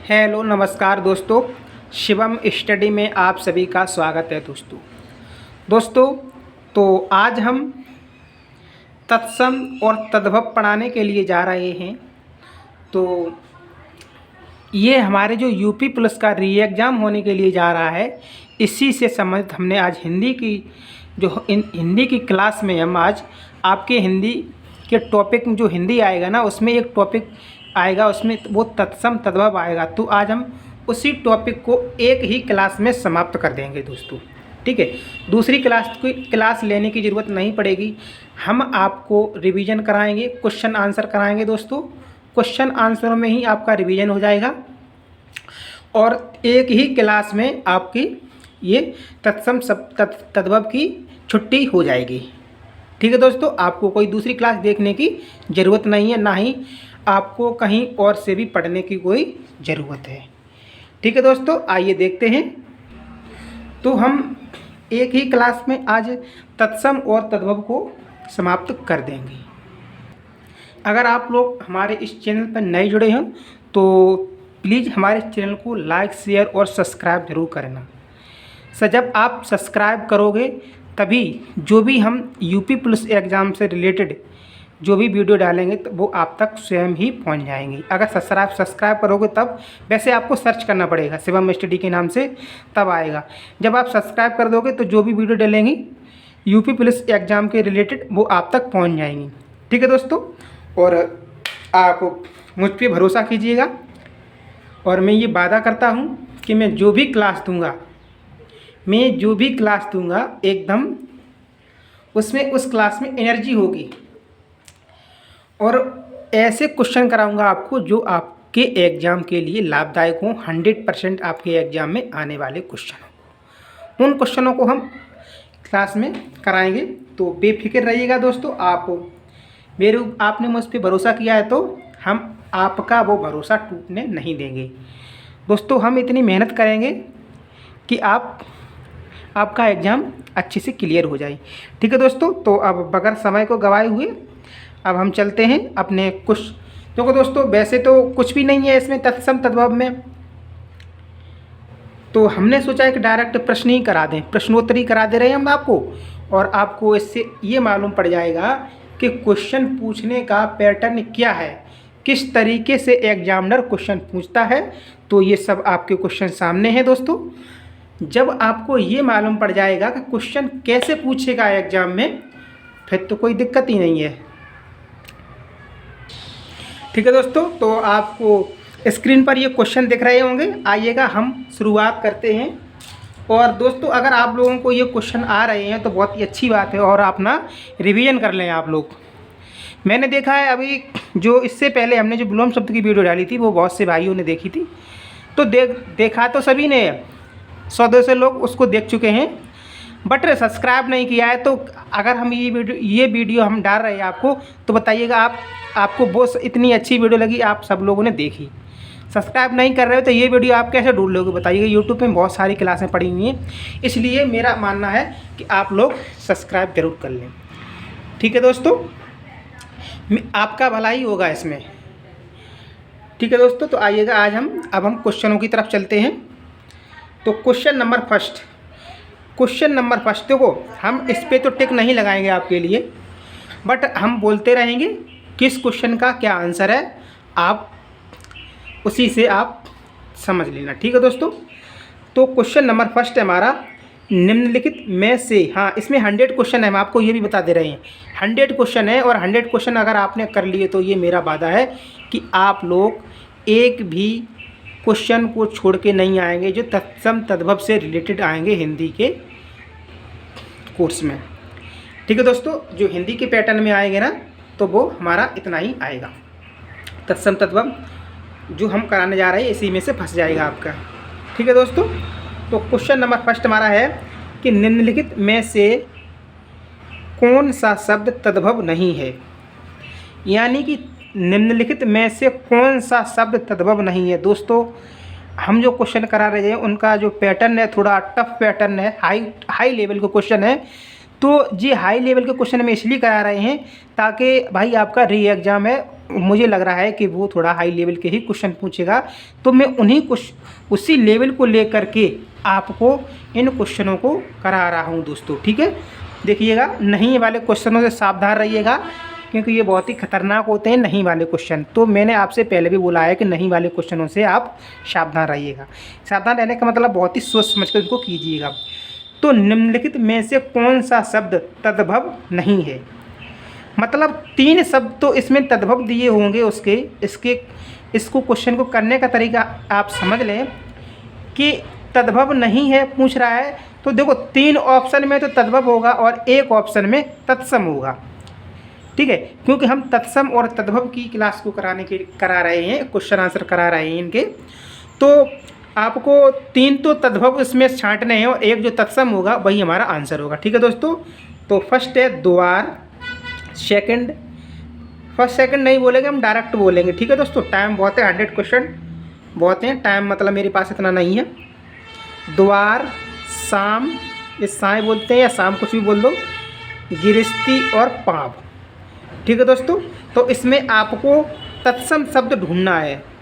Hello नमस्कार दोस्तों, Shivam study में आप सभी का स्वागत है दोस्तों। तो आज हम तत्सम और तद्भव पढ़ाने के लिए जा रहे हैं। तो ये हमारे जो यूपी पुलिस का री एग्ज़ाम होने के लिए जा रहा है, इसी से संबंधित हमने आज हिंदी की क्लास में हम आज आपके हिंदी के टॉपिक में जो हिंदी आएगा ना, उसमें एक टॉपिक आएगा, उसमें वो तत्सम तद्भव आएगा। तो आज हम उसी टॉपिक को एक ही क्लास में समाप्त कर देंगे दोस्तों, ठीक है। दूसरी क्लास लेने की ज़रूरत नहीं पड़ेगी। हम आपको रिवीजन कराएंगे, क्वेश्चन आंसर कराएंगे दोस्तों। क्वेश्चन आंसर में ही आपका रिवीजन हो जाएगा और एक ही क्लास में आपकी ये तत्सम तद्भव की छुट्टी हो जाएगी, ठीक है दोस्तों। आपको कोई दूसरी क्लास देखने की ज़रूरत नहीं है, ना ही आपको कहीं और से भी पढ़ने की कोई ज़रूरत है, ठीक है दोस्तों। आइए देखते हैं। तो हम एक ही क्लास में आज तत्सम और तद्भव को समाप्त कर देंगे। अगर आप लोग हमारे इस चैनल पर नए जुड़े हैं तो प्लीज़ हमारे चैनल को लाइक, शेयर और सब्सक्राइब ज़रूर करना। जब आप सब्सक्राइब करोगे तभी जो भी हम यूपी पुलिस एग्ज़ाम से रिलेटेड जो भी वीडियो डालेंगे तो वो आप तक स्वयं ही पहुंच जाएंगी। अगर सब्सक्राइब करोगे तब, वैसे आपको सर्च करना पड़ेगा शिवम स्टडी के नाम से, तब आएगा। जब आप सब्सक्राइब कर दोगे तो जो भी वीडियो डालेंगी यूपी पुलिस एग्ज़ाम के रिलेटेड वो आप तक पहुंच जाएंगी, ठीक है दोस्तों। और आप मुझ पर भरोसा कीजिएगा और मैं ये वादा करता हूँ कि मैं जो भी क्लास दूँगा एकदम उसमें उस क्लास में एनर्जी होगी और ऐसे क्वेश्चन कराऊंगा आपको जो आपके एग्ज़ाम के लिए लाभदायक हों। 100% आपके एग्ज़ाम में आने वाले क्वेश्चन हों, उन क्वेश्चनों को हम क्लास में कराएंगे। तो बेफिक्र रहिएगा दोस्तों। आपने मुझ पर भरोसा किया है तो हम आपका वो भरोसा टूटने नहीं देंगे दोस्तों। हम इतनी मेहनत करेंगे कि आपका एग्ज़ाम अच्छे से क्लियर हो जाए, ठीक है दोस्तों। तो अब बगैर समय को गवाए हुए अब हम चलते हैं अपने कुछ। देखो दोस्तों, वैसे तो कुछ भी नहीं है इसमें तत्सम तद्भव में, तो हमने सोचा है कि डायरेक्ट प्रश्न ही करा दें, प्रश्नोत्तरी करा दे रहे हैं हम आपको। और आपको इससे ये मालूम पड़ जाएगा कि क्वेश्चन पूछने का पैटर्न क्या है, किस तरीके से एग्जामिनर क्वेश्चन पूछता है। तो ये सब आपके क्वेश्चन सामने हैं दोस्तों। जब आपको ये मालूम पड़ जाएगा कि क्वेश्चन कैसे पूछेगा एग्ज़ाम में, फिर तो कोई दिक्कत ही नहीं है, ठीक है दोस्तों। तो आपको स्क्रीन पर ये क्वेश्चन दिख रहे होंगे। आइएगा हम शुरुआत करते हैं। और दोस्तों, अगर आप लोगों को ये क्वेश्चन आ रहे हैं तो बहुत ही अच्छी बात है और आप ना रिवीजन कर लें आप लोग। मैंने देखा है अभी जो इससे पहले हमने जो विलोम शब्द की वीडियो डाली थी वो बहुत से भाइयों ने देखी थी। तो देखा तो सभी ने, 100-200 लोग उसको देख चुके हैं, बट सब्सक्राइब नहीं किया है। तो अगर हम ये वीडियो हम डाल रहे हैं आपको, तो बताइएगा आपको वो इतनी अच्छी वीडियो लगी, आप सब लोगों ने देखी, सब्सक्राइब नहीं कर रहे हो तो ये वीडियो आप कैसे ढूंढ लोगे बताइएगा। यूट्यूब में बहुत सारी क्लासें पड़ी हुई हैं, इसलिए मेरा मानना है कि आप लोग सब्सक्राइब जरूर कर लें, ठीक है दोस्तों। आपका भला ही होगा इसमें, ठीक है दोस्तों। तो आइएगा आज अब हम क्वेश्चनों की तरफ चलते हैं। तो क्वेश्चन नंबर फर्स्ट देखो, हम इस पर तो टिक नहीं लगाएंगे आपके लिए, बट हम बोलते रहेंगे किस क्वेश्चन का क्या आंसर है, आप उसी से आप समझ लेना, ठीक है दोस्तों। तो क्वेश्चन नंबर फर्स्ट है हमारा, निम्नलिखित में से, हाँ इसमें 100 क्वेश्चन है, हम आपको ये भी बता दे रहे हैं 100 क्वेश्चन है। और 100 क्वेश्चन अगर आपने कर लिए तो ये मेरा वादा है कि आप लोग एक भी क्वेश्चन को छोड़ के नहीं आएंगे जो तत्सम तद्भव से रिलेटेड आएंगे हिंदी के कोर्स में, ठीक है दोस्तों। जो हिंदी के पैटर्न में आएंगे ना तो वो हमारा इतना ही आएगा। तत्सम तद्भव जो हम कराने जा रहे हैं इसी में से फंस जाएगा आपका, ठीक है दोस्तों। तो क्वेश्चन नंबर फर्स्ट हमारा है कि निम्नलिखित में से कौन सा शब्द तद्भव नहीं है, यानी कि निम्नलिखित में से कौन सा शब्द तद्भव नहीं है। दोस्तों, हम जो क्वेश्चन करा रहे हैं उनका जो पैटर्न है थोड़ा टफ पैटर्न है, हाई लेवल का क्वेश्चन है। तो ये हाई लेवल के क्वेश्चन में इसलिए करा रहे हैं ताकि भाई आपका री एग्ज़ाम है, मुझे लग रहा है कि वो थोड़ा हाई लेवल के ही क्वेश्चन पूछेगा, तो मैं उसी लेवल को लेकर के आपको इन क्वेश्चनों को करा रहा हूँ दोस्तों। ठीक है, देखिएगा नहीं वाले क्वेश्चनों से सावधान रहिएगा, क्योंकि ये बहुत ही खतरनाक होते हैं नहीं वाले क्वेश्चन। तो मैंने आपसे पहले भी बोला है कि नहीं वाले क्वेश्चनों से आप सावधान रहिएगा। सावधान रहने का मतलब बहुत ही सोच समझ कर उनको कीजिएगा। तो निम्नलिखित में से कौन सा शब्द तद्भव नहीं है? मतलब 3 शब्द तो इसमें तद्भव दिए होंगे इसको क्वेश्चन को करने का तरीका आप समझ लें कि तद्भव नहीं है पूछ रहा है, तो देखो 3 ऑप्शन में तो तद्भव होगा और 1 ऑप्शन में तत्सम होगा। ठीक है, क्योंकि हम तत्सम और तद्भव की क्लास को करा रहे हैं, क्वेश्चन आंसर करा रहे हैं इनके, तो आपको 3 तो तद्भव इसमें छांटने हैं और 1 जो तत्सम होगा वही हमारा आंसर होगा। ठीक है दोस्तों, तो फर्स्ट है द्वार, फर्स्ट सेकंड नहीं बोलेंगे, हम डायरेक्ट बोलेंगे। ठीक है दोस्तों, टाइम बहुत है, 100 क्वेश्चन बहुत हैं, टाइम मतलब मेरे पास इतना नहीं है। द्वार, शाम, ये साय बोलते हैं या शाम कुछ भी बोल दो, गिरस्ती और पाव। ठीक है दोस्तों, तो इसमें आपको तत्सम शब्द ढूंढना है।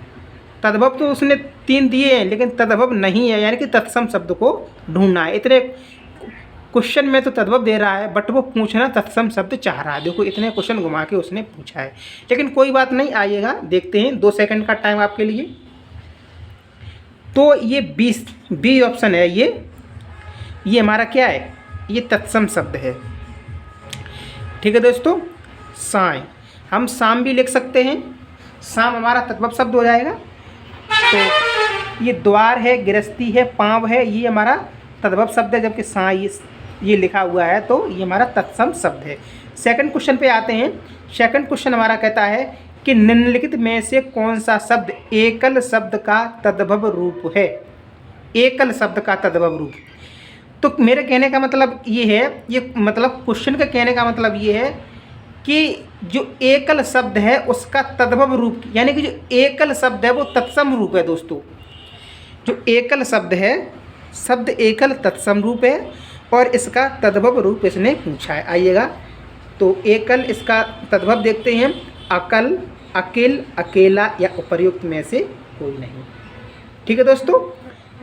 तद्भव तो उसने 3 दिए हैं लेकिन तद्भव नहीं है, यानी कि तत्सम शब्द को ढूंढना है। इतने क्वेश्चन में तो तद्भव दे रहा है बट वो पूछना तत्सम शब्द चाह रहा है। देखो इतने क्वेश्चन घुमा के उसने पूछा है, लेकिन कोई बात नहीं, आइएगा देखते हैं। 2 सेकंड का टाइम आपके लिए। तो ये बी ऑप्शन है, ये हमारा क्या है, ये तत्सम शब्द है। ठीक है दोस्तों, साय, हम शाम भी लिख सकते हैं, शाम हमारा तद्भव शब्द हो जाएगा। तो ये द्वार है, गृहस्थी है, पाँव है, ये हमारा तद्भव शब्द है, जबकि साय ये लिखा हुआ है तो ये हमारा तत्सम शब्द है। सेकंड क्वेश्चन पे आते हैं। सेकंड क्वेश्चन हमारा कहता है कि निम्नलिखित में से कौन सा शब्द एकल शब्द का तद्भव रूप है? एकल शब्द का तद्भव रूप। तो मेरे कहने का मतलब ये है, ये मतलब क्वेश्चन का कहने का मतलब ये है कि जो एकल शब्द है उसका तद्भव रूप, यानी कि जो एकल शब्द है वो तत्सम रूप है दोस्तों। जो एकल शब्द है, शब्द एकल तत्सम रूप है और इसका तद्भव रूप इसने पूछा है। आइएगा, तो एकल, इसका तद्भव देखते हैं, अकल, अकेल, अकेला या उपर्युक्त में से कोई नहीं। ठीक है दोस्तों,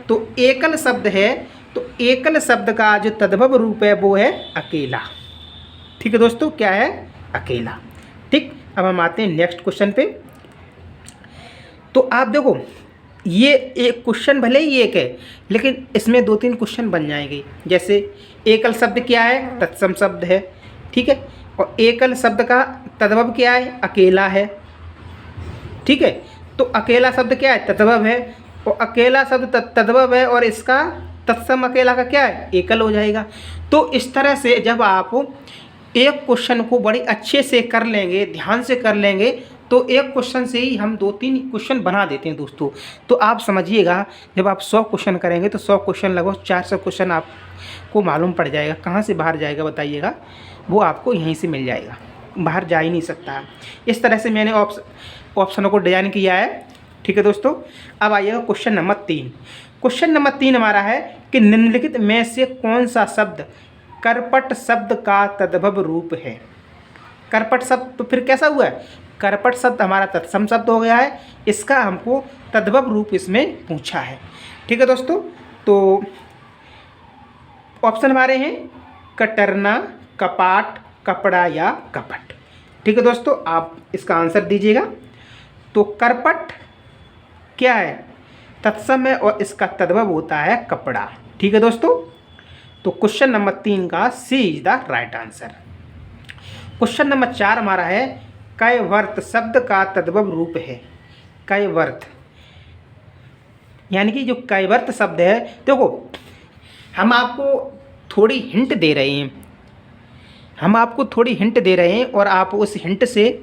तो एकल शब्द है, तो एकल शब्द का जो तद्भव रूप है वो है अकेला। ठीक है दोस्तों, क्या है? अकेला। ठीक, अब हम आते हैं नेक्स्ट क्वेश्चन पे। तो आप देखो ये एक क्वेश्चन भले ही एक है लेकिन इसमें 2-3 क्वेश्चन बन जाएंगे। जैसे एकल शब्द क्या है? तत्सम शब्द है। ठीक है, और एकल शब्द का तद्भव क्या है? अकेला है। ठीक है, तो अकेला शब्द क्या है? तद्भव है, और अकेला शब्द तद्भव है और इसका तत्सम अकेला का क्या है? एकल हो जाएगा। तो इस तरह से जब आप एक क्वेश्चन को बड़ी अच्छे से कर लेंगे, ध्यान से कर लेंगे, तो एक क्वेश्चन से ही हम 2-3 क्वेश्चन बना देते हैं दोस्तों। तो आप समझिएगा, जब आप 100 क्वेश्चन करेंगे तो 100 क्वेश्चन लगभग 400 क्वेश्चन आपको मालूम पड़ जाएगा। कहाँ से बाहर जाएगा बताइएगा? वो आपको यहीं से मिल जाएगा, बाहर जा ही नहीं सकता। इस तरह से मैंने ऑप्शनों को डिजाइन किया है। ठीक है दोस्तों, अब आइएगा क्वेश्चन नंबर 3। क्वेश्चन नंबर 3 हमारा है कि निम्नलिखित में से कौन सा शब्द करपट शब्द का तद्भव रूप है? करपट शब्द तो फिर कैसा हुआ है? करपट शब्द हमारा तत्सम शब्द हो गया है, इसका हमको तद्भव रूप इसमें पूछा है। ठीक है दोस्तों, तो ऑप्शन हमारे हैं कटरना, कपाट, कपड़ा या कपट। ठीक है दोस्तों, आप इसका आंसर दीजिएगा। तो करपट क्या है? तत्सम है और इसका तद्भव होता है कपड़ा। ठीक है दोस्तों, तो क्वेश्चन नंबर 3 का C is the right answer. Question number 4 हमारा है कैवर्त शब्द का तद्भव रूप है। कैवर्त यानी कि जो कैवर्त शब्द है, देखो हम आपको थोड़ी हिंट दे रहे हैं, और आप उस हिंट से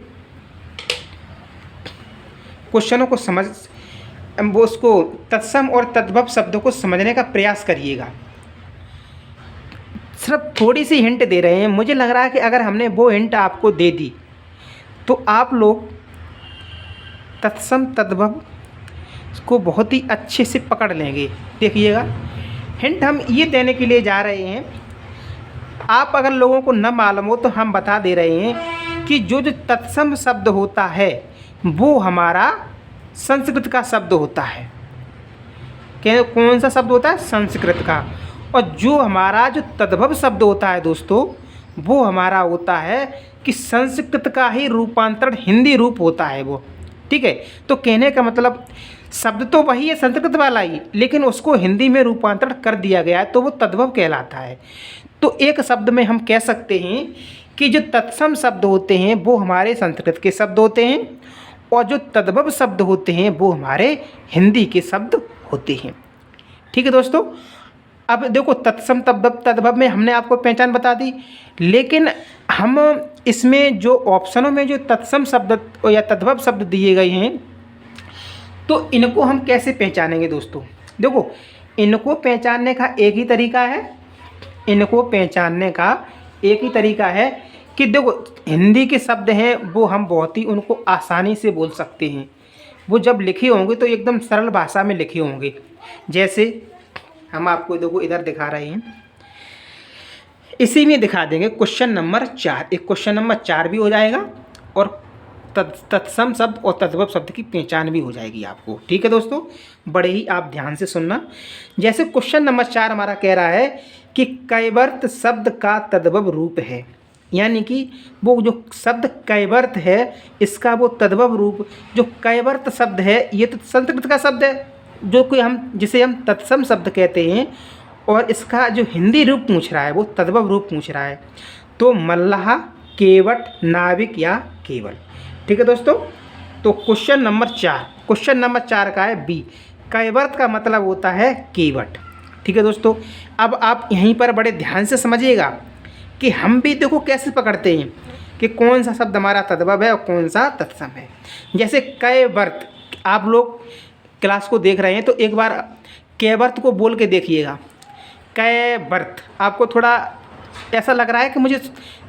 क्वेश्चनों को समझ, वो उसको तत्सम और तद्भव शब्दों को समझने का प्रयास करिएगा। सिर्फ थोड़ी सी हिंट दे रहे हैं। मुझे लग रहा है कि अगर हमने वो हिंट आपको दे दी तो आप लोग तत्सम तद्भव को बहुत ही अच्छे से पकड़ लेंगे। देखिएगा, हिंट हम ये देने के लिए जा रहे हैं आप अगर लोगों को न मालूम हो तो हम बता दे रहे हैं कि जो जो तत्सम शब्द होता है वो हमारा संस्कृत का शब्द होता है। कौन सा शब्द होता है? संस्कृत का। और जो हमारा जो तद्भव शब्द होता है दोस्तों, वो हमारा होता है कि संस्कृत का ही रूपांतरण हिंदी रूप होता है वो। ठीक है, तो कहने का मतलब शब्द तो वही है संस्कृत वाला ही, लेकिन उसको हिंदी में रूपांतरण कर दिया गया है तो वो तद्भव कहलाता है। तो एक शब्द में हम कह सकते हैं कि जो तत्सम शब्द होते हैं वो हमारे संस्कृत के शब्द होते हैं और जो तद्भव शब्द होते हैं वो हमारे हिंदी के शब्द होते हैं। ठीक है दोस्तों, अब देखो तत्सम तद्भव में हमने आपको पहचान बता दी, लेकिन हम इसमें जो ऑप्शनों में जो तत्सम शब्द या तद्भव शब्द दिए गए हैं तो इनको हम कैसे पहचानेंगे दोस्तों? देखो, इनको पहचानने का एक ही तरीका है, इनको पहचानने का एक ही तरीका है कि देखो हिंदी के शब्द हैं वो हम बहुत ही उनको आसानी से बोल सकते हैं। वो जब लिखे होंगे तो एकदम सरल भाषा में लिखे होंगे। जैसे हम आपको देखो इधर दिखा रहे हैं, इसी में दिखा देंगे क्वेश्चन नंबर 4। एक क्वेश्चन नंबर 4 भी हो जाएगा और तत्सम शब्द और तद्भव शब्द की पहचान भी हो जाएगी आपको। ठीक है दोस्तों, बड़े ही आप ध्यान से सुनना। जैसे क्वेश्चन नंबर 4 हमारा कह रहा है कि कैवर्त शब्द का तद्भव रूप है, यानी कि वो जो शब्द कैवर्त है इसका वो तद्भव रूप, जो कैवर्त शब्द है ये तो संस्कृत का शब्द है जो कि जिसे हम तत्सम शब्द कहते हैं, और इसका जो हिंदी रूप पूछ रहा है वो तद्भव रूप पूछ रहा है। तो मल्लाह, केवट, नाविक या केवल। ठीक है दोस्तों, तो क्वेश्चन नंबर 4 का है बी, कैवर्त का मतलब होता है केवट। ठीक है दोस्तों, अब आप यहीं पर बड़े ध्यान से समझिएगा कि हम भी देखो कैसे पकड़ते हैं कि कौन सा शब्द हमारा तद्भव है और कौन सा तत्सम है। जैसे कैवर्त, आप लोग क्लास को देख रहे हैं तो एक बार कैवर्त को बोल के देखिएगा। कैवर्त, आपको थोड़ा ऐसा लग रहा है कि मुझे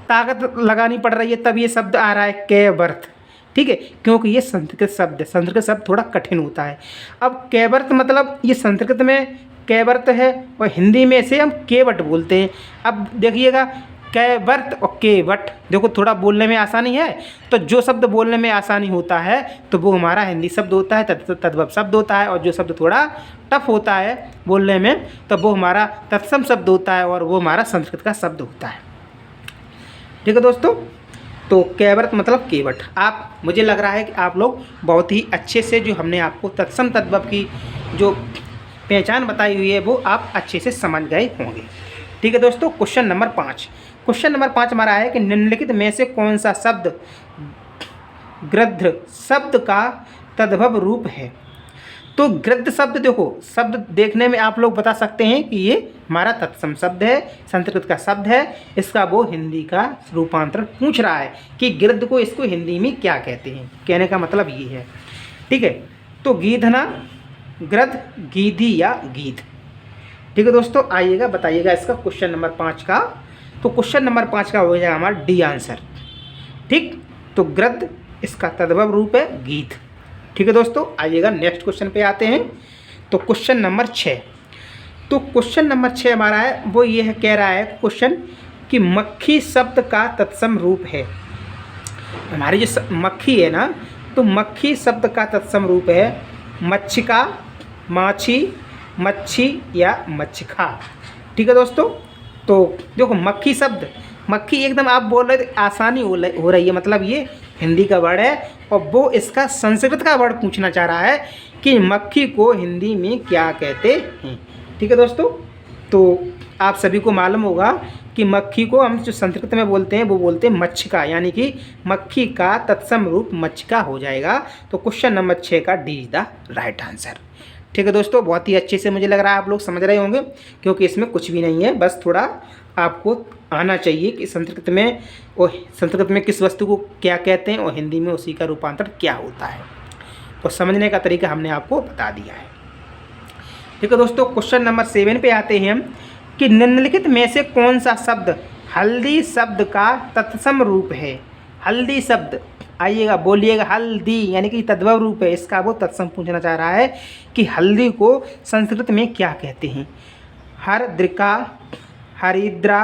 ताकत लगानी पड़ रही है तब ये शब्द आ रहा है कैवर्त। ठीक है, क्योंकि ये संस्कृत शब्द है, संस्कृत शब्द थोड़ा कठिन होता है। अब कैवर्त मतलब ये संस्कृत में कैवर्त है और हिंदी में इसे हम केवट बोलते हैं। अब देखिएगा कैवर्त और केवट, देखो थोड़ा बोलने में आसानी है, तो जो शब्द बोलने में आसानी होता है तो वो हमारा हिंदी शब्द होता है, तद्भव शब्द होता है, और जो शब्द थोड़ा टफ होता है बोलने में तो वो हमारा तत्सम शब्द होता है और वो हमारा संस्कृत का शब्द होता है। ठीक है दोस्तों, तो कैवर्त मतलब केवट। आप, मुझे लग रहा है कि आप लोग बहुत ही अच्छे से जो हमने आपको तत्सम तद्भव की जो पहचान बताई हुई है वो आप अच्छे से समझ गए होंगे। ठीक है दोस्तों, क्वेश्चन नंबर 5 हमारा है कि निम्नलिखित में से कौन सा शब्द गृध्र शब्द का तद्भव रूप है? तो गृध्र शब्द, देखो शब्द देखने में आप लोग बता सकते हैं कि ये हमारा तत्सम शब्द है, संस्कृत का शब्द है, इसका वो हिंदी का रूपांतरण पूछ रहा है कि गृध्र को इसको हिंदी में क्या कहते हैं। कहने का मतलब ये है। ठीक है, तो गीधना, गृध्र, गीधी या गीध। ठीक है दोस्तों, आइएगा बताइएगा इसका क्वेश्चन नंबर 5 का। तो क्वेश्चन नंबर 5 का हो जाएगा हमारा डी आंसर। ठीक, तो गृध्र इसका तद्भव रूप है गीध। ठीक है दोस्तों, आइएगा नेक्स्ट क्वेश्चन पे आते हैं। तो क्वेश्चन नंबर 6, तो क्वेश्चन नंबर 6 हमारा है वो ये है, कह रहा है क्वेश्चन कि मक्खी शब्द का तत्सम रूप है। हमारी जो मक्खी है ना, तो मक्खी शब्द का तत्सम रूप है मच्छिका, माछी, मच्छी या मच्छिका। ठीक है दोस्तों, तो देखो मक्खी शब्द, मक्खी एकदम आप बोल रहे थे आसानी हो रही है, मतलब ये हिंदी का वर्ड है और वो इसका संस्कृत का वर्ड पूछना चाह रहा है कि मक्खी को हिंदी में क्या कहते हैं। ठीक है दोस्तों, तो आप सभी को मालूम होगा कि मक्खी को हम जो संस्कृत में बोलते हैं वो बोलते हैं मच्छिका, यानी कि मक्खी का तत्सम रूप मच्छिका हो जाएगा। तो क्वेश्चन नंबर 6 का D is the right answer. ठीक है दोस्तों, बहुत ही अच्छे से मुझे लग रहा है आप लोग समझ रहे होंगे, क्योंकि इसमें कुछ भी नहीं है, बस थोड़ा आपको आना चाहिए कि संस्कृत में किस वस्तु को क्या कहते हैं और हिंदी में उसी का रूपांतर क्या होता है। तो समझने का तरीका हमने आपको बता दिया है। ठीक है दोस्तों, क्वेश्चन नंबर 7 पे आते हैं हम कि निम्नलिखित में से कौन सा शब्द हल्दी शब्द का तत्सम रूप है? हल्दी शब्द, आइएगा बोलिएगा हल्दी, यानी कि तद्भव रूप है, इसका वो तत्सम पूछना चाह रहा है कि हल्दी को संस्कृत में क्या कहते हैं? हरद्रिका, हरिद्रा,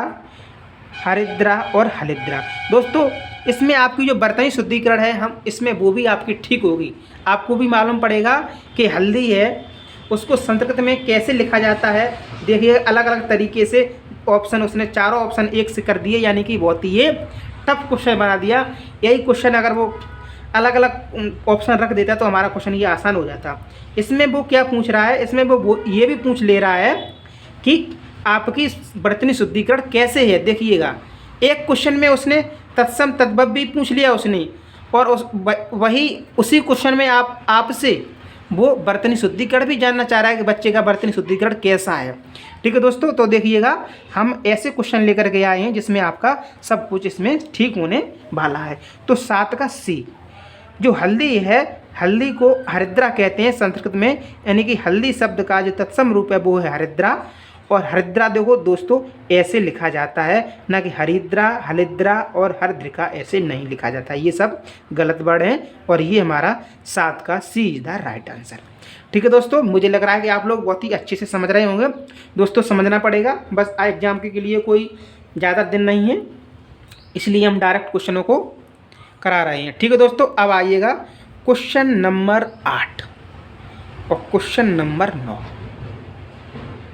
हरिद्रा और हलिद्रा। दोस्तों इसमें आपकी जो बर्तनी शुद्धिकरण है हम इसमें वो भी आपकी ठीक होगी। आपको भी मालूम पड़ेगा कि हल्दी है उसको संस्कृत में कैसे लिखा जाता है। देखिए अलग अलग तरीके से ऑप्शन उसने चारों ऑप्शन एक से कर दिए, यानी कि बहुत ही ये टफ क्वेश्चन बना दिया। यही क्वेश्चन अगर वो अलग अलग ऑप्शन रख देता तो हमारा क्वेश्चन ये आसान हो जाता। इसमें वो क्या पूछ रहा है, इसमें वो ये भी पूछ ले रहा है कि आपकी बर्तनी शुद्धिकरण कैसे है। देखिएगा एक क्वेश्चन में उसने तत्सम तद्भव भी पूछ लिया उसने, और वही उसी क्वेश्चन में आपसे वो बर्तनी शुद्धिकरण भी जानना चाह रहा है कि बच्चे का बर्तनी शुद्धिकरण कैसा है। ठीक है दोस्तों, तो देखिएगा हम ऐसे क्वेश्चन लेकर के आए हैं जिसमें आपका सब कुछ इसमें ठीक होने वाला है। तो 7 का सी, जो हल्दी है हल्दी को हरिद्रा कहते हैं संस्कृत में, यानी कि हल्दी शब्द का जो तत्सम रूप है वो है हरिद्रा। और हरिद्रा देखो दोस्तों ऐसे लिखा जाता है, ना कि हरिद्रा, हलिद्रा और हरद्रिका ऐसे नहीं लिखा जाता है। ये सब गलत वर्ड हैं और ये हमारा 7 का C is the right answer. ठीक है दोस्तों, मुझे लग रहा है कि आप लोग बहुत ही अच्छे से समझ रहे होंगे। दोस्तों समझना पड़ेगा, बस एग्जाम के लिए कोई ज़्यादा दिन नहीं है, इसलिए हम डायरेक्ट क्वेश्चनों को करा रहे हैं। ठीक है दोस्तों, अब आइएगा क्वेश्चन नंबर 8 और क्वेश्चन नंबर 9।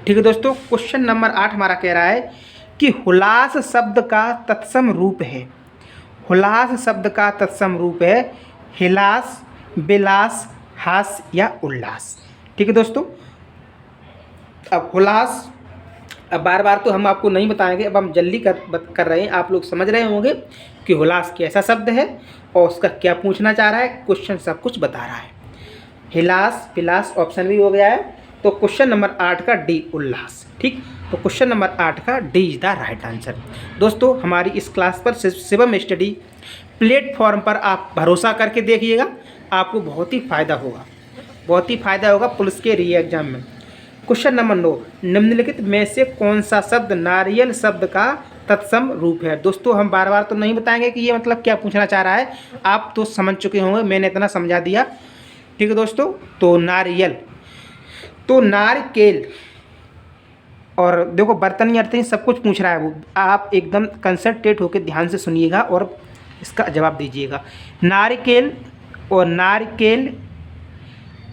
ठीक है दोस्तों, क्वेश्चन नंबर 8 हमारा कह रहा है कि हुलास शब्द का तत्सम रूप है। हुलास शब्द का तत्सम रूप है हिलास, बिलास, हास या उल्लास। ठीक है दोस्तों, अब हुलास अब बार बार तो हम आपको नहीं बताएंगे, अब हम जल्दी कर रहे हैं। आप लोग समझ रहे होंगे कि हुलास कैसा शब्द है और उसका क्या पूछना चाह रहा है। क्वेश्चन सब कुछ बता रहा है। हिलास बिलास ऑप्शन भी हो गया है, तो क्वेश्चन नंबर 8 का डी उल्लास। ठीक, तो क्वेश्चन नंबर 8 का D is the right answer. दोस्तों हमारी इस क्लास पर शिवम स्टडी प्लेटफॉर्म पर आप भरोसा करके देखिएगा, आपको बहुत ही फ़ायदा होगा, बहुत ही फ़ायदा होगा पुलिस के री एग्जाम में। क्वेश्चन नंबर 9, निम्नलिखित में से कौन सा शब्द नारियल शब्द का तत्सम रूप है। दोस्तों हम बार बार तो नहीं बताएंगे कि ये मतलब क्या पूछना चाह रहा है, आप तो समझ चुके होंगे, मैंने इतना समझा दिया। ठीक है दोस्तों, तो नारियल, तो नारकेल, और देखो बर्तन अर्तन सब कुछ पूछ रहा है वो, आप एकदम कंसंट्रेट होकर ध्यान से सुनिएगा और इसका जवाब दीजिएगा। नारिकेल और नारकेल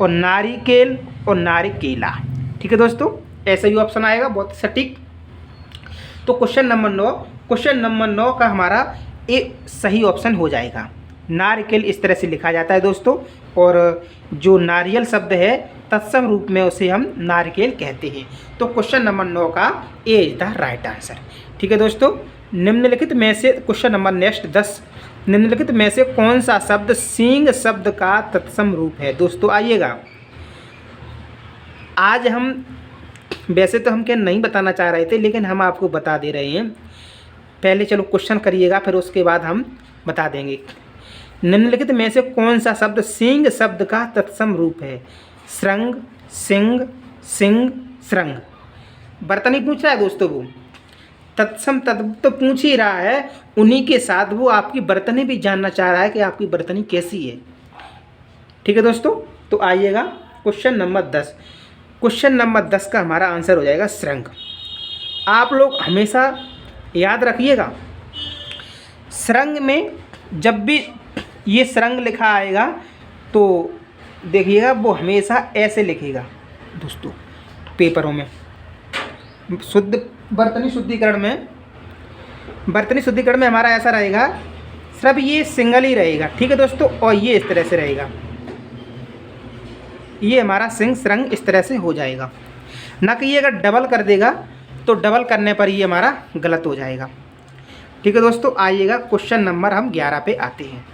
और नारिकेल और नारिकेला। ठीक है दोस्तों, ऐसा ही ऑप्शन आएगा बहुत सटीक। तो क्वेश्चन नंबर 9 का हमारा एक सही ऑप्शन हो जाएगा। नारिकेल इस तरह से लिखा जाता है दोस्तों, और जो नारियल शब्द है तत्सम रूप में उसे हम नारिकेल कहते हैं। तो क्वेश्चन नंबर 9 का A is the right answer. ठीक है दोस्तों, निम्नलिखित में से क्वेश्चन नंबर नेक्स्ट 10, निम्नलिखित में से कौन सा शब्द सींग शब्द का तत्सम रूप है। दोस्तों आइएगा, आज हम वैसे तो हम क्या नहीं बताना चाह रहे थे, लेकिन हम आपको बता दे रहे हैं। पहले चलो क्वेश्चन करिएगा, फिर उसके बाद हम बता देंगे। निम्नलिखित में से कौन सा शब्द सींग शब्द का तत्सम रूप है। श्रृंग, सिंग, सिंग, श्रृंग। बर्तनी पूछ रहा है दोस्तों, वो तत्सम तत्व तो पूछ ही रहा है, उन्हीं के साथ वो आपकी बर्तनी भी जानना चाह रहा है कि आपकी बर्तनी कैसी है। ठीक है दोस्तों, तो आइएगा क्वेश्चन नंबर 10। क्वेश्चन नंबर 10 का हमारा आंसर हो जाएगा श्रृंग। आप लोग हमेशा याद रखिएगा, श्रृंग में जब भी ये श्रृंग लिखा आएगा तो देखिएगा वो हमेशा ऐसे लिखेगा दोस्तों पेपरों में। शुद्ध बर्तनी शुद्धिकरण में हमारा ऐसा रहेगा, सिर्फ ये सिंगल ही रहेगा। ठीक है दोस्तों, और ये इस तरह से रहेगा, ये हमारा सिंग श्रृंग इस तरह से हो जाएगा। ना कि ये अगर डबल कर देगा तो डबल करने पर ये हमारा गलत हो जाएगा। ठीक है दोस्तों, आइएगा क्वेश्चन नंबर हम 11 पे आते हैं।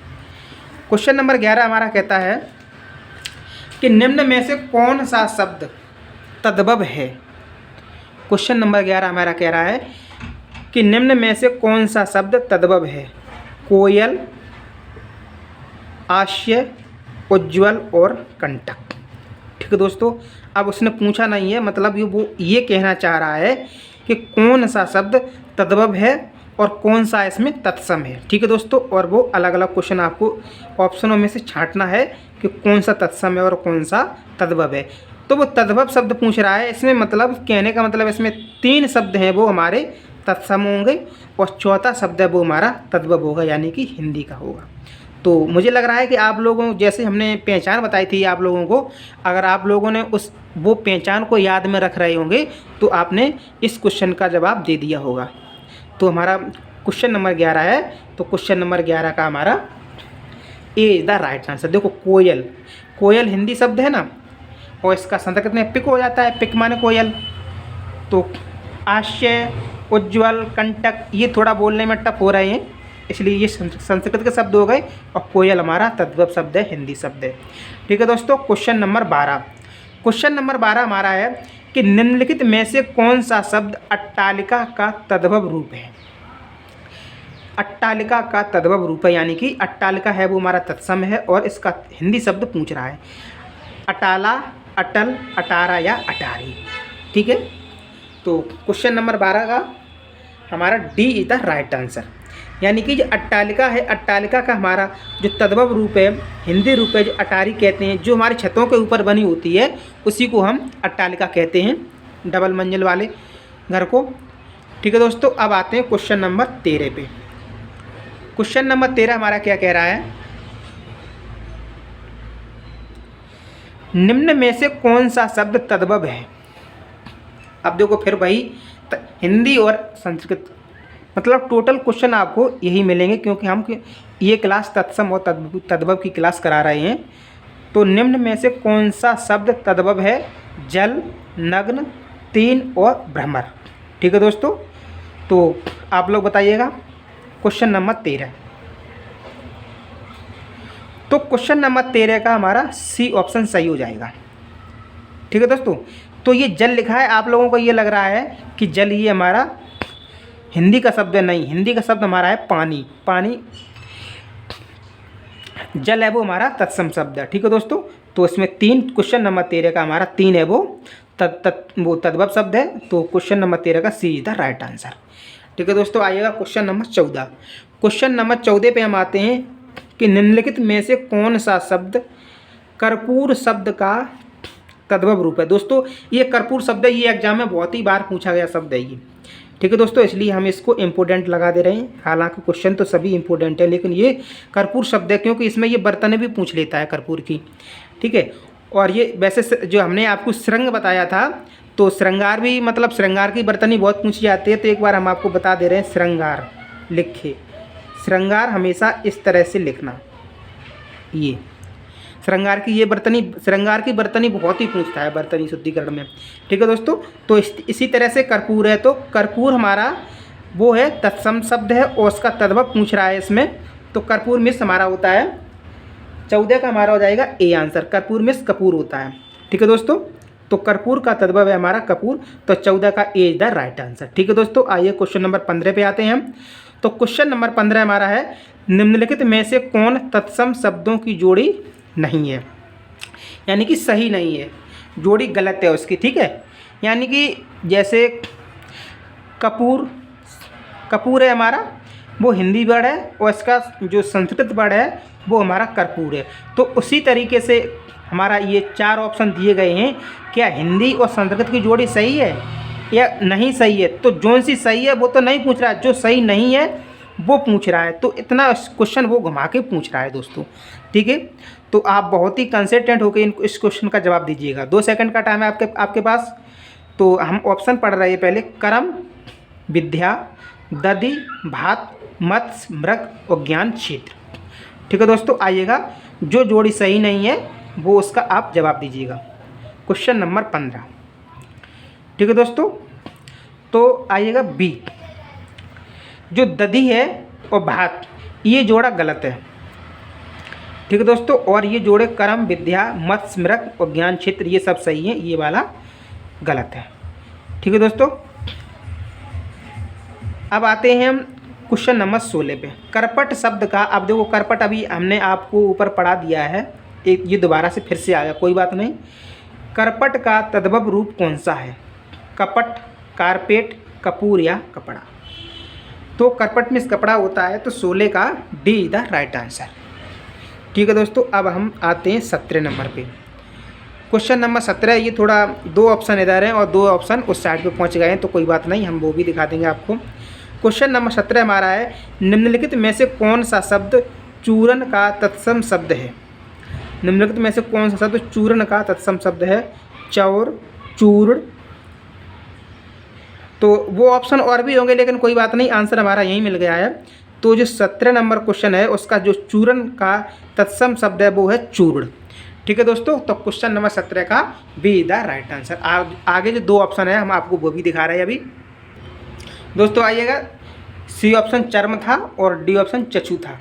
क्वेश्चन नंबर 11 हमारा कहता है कि निम्न में से कौन सा शब्द तद्भव है। क्वेश्चन नंबर 11 हमारा कह रहा है कि निम्न में से कौन सा शब्द तद्भव है। कोयल, आश्य, उज्ज्वल और कंटक। ठीक है दोस्तों, अब उसने पूछा नहीं है, मतलब वो ये कहना चाह रहा है कि कौन सा शब्द तद्भव है और कौन सा इसमें तत्सम है। ठीक है दोस्तों, और वो अलग अलग क्वेश्चन आपको ऑप्शनों में से छांटना है कि कौन सा तत्सम है और कौन सा तद्भव है। तो वो तद्भव शब्द पूछ रहा है, इसमें मतलब कहने का मतलब इसमें 3 शब्द हैं वो हमारे तत्सम होंगे और चौथा शब्द है वो हमारा तद्भव होगा, यानी कि हिंदी का होगा। तो मुझे लग रहा है कि आप लोगों, जैसे हमने पहचान बताई थी आप लोगों को, अगर आप लोगों ने वो पहचान को याद में रख रहे होंगे तो आपने इस क्वेश्चन का जवाब दे दिया होगा। तो हमारा क्वेश्चन नंबर 11 है, तो क्वेश्चन नंबर 11 का हमारा A is the right answer. देखो कोयल, कोयल हिंदी शब्द है ना, और इसका संस्कृत में पिक हो जाता है, पिक माने कोयल। तो आश्चर्य, उज्ज्वल, कंटक ये थोड़ा बोलने में टफ हो रहे हैं, इसलिए ये संस्कृत के शब्द हो गए, और कोयल हमारा तद्भव शब्द है, हिंदी शब्द है। ठीक है दोस्तों, क्वेश्चन नंबर 12। क्वेश्चन नंबर 12 हमारा है कि निम्नलिखित में से कौन सा शब्द अट्टालिका का तद्भव रूप है। अट्टालिका का तद्भव रूप है, यानी कि अट्टालिका है वो हमारा तत्सम है, और इसका हिंदी शब्द पूछ रहा है। अटाला, अटल, अटारा या अटारी। ठीक है, तो क्वेश्चन नंबर 12 का हमारा D is the right answer, यानी कि जो अट्टालिका है, अट्टालिका का हमारा जो तद्भव रूप है, हिंदी रूप है, जो अटारी कहते हैं, जो हमारी छतों के ऊपर बनी होती है उसी को हम अट्टालिका कहते हैं, डबल मंजिल वाले घर को। ठीक है दोस्तों, अब आते हैं क्वेश्चन नंबर 13 पे। क्वेश्चन नंबर 13 हमारा क्या कह रहा है, निम्न में से कौन सा शब्द तद्भव है। अब देखो फिर भाई हिंदी और संस्कृत, मतलब टोटल क्वेश्चन आपको यही मिलेंगे, क्योंकि हम ये क्लास तत्सम और तद्भव की क्लास करा रहे हैं। तो निम्न में से कौन सा शब्द तद्भव है, जल, नग्न, तीन और भ्रमर। ठीक है दोस्तों, तो आप लोग बताइएगा। क्वेश्चन नंबर 13, तो क्वेश्चन नंबर 13 का हमारा सी ऑप्शन सही हो जाएगा। ठीक है दोस्तों, तो ये जल लिखा है, आप लोगों को ये लग रहा है कि जल ये हमारा हिंदी का शब्द है, नहीं, हिंदी का शब्द हमारा है पानी। पानी, जल है वो हमारा तत्सम शब्द है। ठीक है दोस्तों, तो इसमें क्वेश्चन नंबर 13 का हमारा 3 है वो तद्भव शब्द है, तो क्वेश्चन नंबर 13 का C is the right answer. ठीक है दोस्तों, आइएगा क्वेश्चन नंबर 14। क्वेश्चन नंबर 14 पे हम आते हैं कि निम्नलिखित में से कौन सा शब्द कर्पूर शब्द का तद्भव रूप है। दोस्तों ये कर्पूर शब्द है, ये एग्जाम में बहुत ही बार पूछा गया शब्द है ये। ठीक है दोस्तों, इसलिए हम इसको इम्पोर्टेंट लगा दे रहे हैं। हालांकि क्वेश्चन तो सभी इम्पोर्टेंट है, लेकिन ये कर्पूर शब्द है क्योंकि इसमें ये बर्तन भी पूछ लेता है कर्पूर की। ठीक है, और ये वैसे जो हमने आपको श्रृंग बताया था, तो श्रृंगार भी, मतलब श्रृंगार की बर्तनी बहुत पूछी जाती है। तो एक बार हम आपको बता दे रहे हैं, श्रृंगार लिखे, श्रृंगार हमेशा इस तरह से लिखना। ये श्रृंगार की ये बर्तनी, श्रृंगार की बर्तनी बहुत ही पूछता है बर्तनी शुद्धिकरण में। ठीक है दोस्तों, तो इसी तरह से कर्पूर है, तो कर्पूर हमारा वो है तत्सम शब्द है, और उसका तद्भव पूछ रहा है इसमें। तो कर्पूर मिश्र हमारा होता है 14 का हमारा हो जाएगा ए आंसर। कर्पूर मिश्र कपूर होता है। ठीक है दोस्तों, तो कर्पूर का तद्भव है हमारा कपूर, तो 14 का A is the right answer. ठीक है दोस्तों, आइए क्वेश्चन नंबर 15 पे आते हैं हम। तो क्वेश्चन नंबर 15 हमारा है, निम्नलिखित में से कौन तत्सम शब्दों की जोड़ी नहीं है, यानी कि सही नहीं है, जोड़ी गलत है उसकी। ठीक है, यानी कि जैसे कपूर, कपूर है हमारा वो हिंदी वर्ड है, और इसका जो संस्कृत वर्ड है वो हमारा कर्पूर है। तो उसी तरीके से हमारा ये 4 ऑप्शन दिए गए हैं, क्या हिंदी और संस्कृत की जोड़ी सही है या नहीं सही है। तो जोन सी सही है वो तो नहीं पूछ रहा है, जो सही नहीं है वो पूछ रहा है। तो इतना क्वेश्चन वो घुमा के पूछ रहा है दोस्तों। ठीक है, तो आप बहुत ही कंसिस्टेंट होकर इस क्वेश्चन का जवाब दीजिएगा। 2 सेकंड का टाइम है आपके पास। तो हम ऑप्शन पढ़ रहे हैं पहले, कर्म, विद्या, दधि, भात, मत्स्य, मृग और ज्ञान क्षेत्र। ठीक है दोस्तों, आइएगा, जो जोड़ी सही नहीं है वो उसका आप जवाब दीजिएगा। Question number 15। ठीक है दोस्तों, तो आइएगा बी, जो दधि है और भात, ये जोड़ा गलत है। ठीक है दोस्तों, और ये जोड़े कर्म, विद्या, मत्स्य, मृग और ज्ञान क्षेत्र ये सब सही है, ये वाला गलत है। ठीक है दोस्तों, अब आते हैं हम क्वेश्चन नंबर 16 पे। करपट शब्द का, अब देखो करपट अभी हमने आपको ऊपर पढ़ा दिया है, एक ये दोबारा से फिर से आ गया, कोई बात नहीं। करपट का तद्भव रूप कौन सा है, कपट, कारपेट, कपूर या कपड़ा। तो करपट में कपड़ा होता है, तो 16 का डी द राइट आंसर। ठीक है दोस्तों, अब हम आते हैं 17 नंबर पे। क्वेश्चन नंबर 17, ये थोड़ा 2 ऑप्शन इधर हैं और 2 ऑप्शन उस साइड पे पहुंच गए हैं, तो कोई बात नहीं, हम वो भी दिखा देंगे आपको। क्वेश्चन नंबर 17 हमारा है, निम्नलिखित में से कौन सा शब्द चूर्ण का तत्सम शब्द है? निम्नलिखित में से कौन सा शब्द चूर्ण का तत्सम शब्द है? चौर, चूर्ण। तो वो ऑप्शन और भी होंगे, लेकिन कोई बात नहीं, आंसर हमारा यहीं मिल गया है। तो जो 17 नंबर क्वेश्चन है उसका जो चूर्ण का तत्सम शब्द है वो है चूर्ण। ठीक है दोस्तों, तो क्वेश्चन नंबर 17 का बी द राइट आंसर। आगे जो 2 ऑप्शन है हम आपको वो भी दिखा रहे हैं अभी। दोस्तों आइएगा, सी ऑप्शन चर्म था और डी ऑप्शन चक्षु था।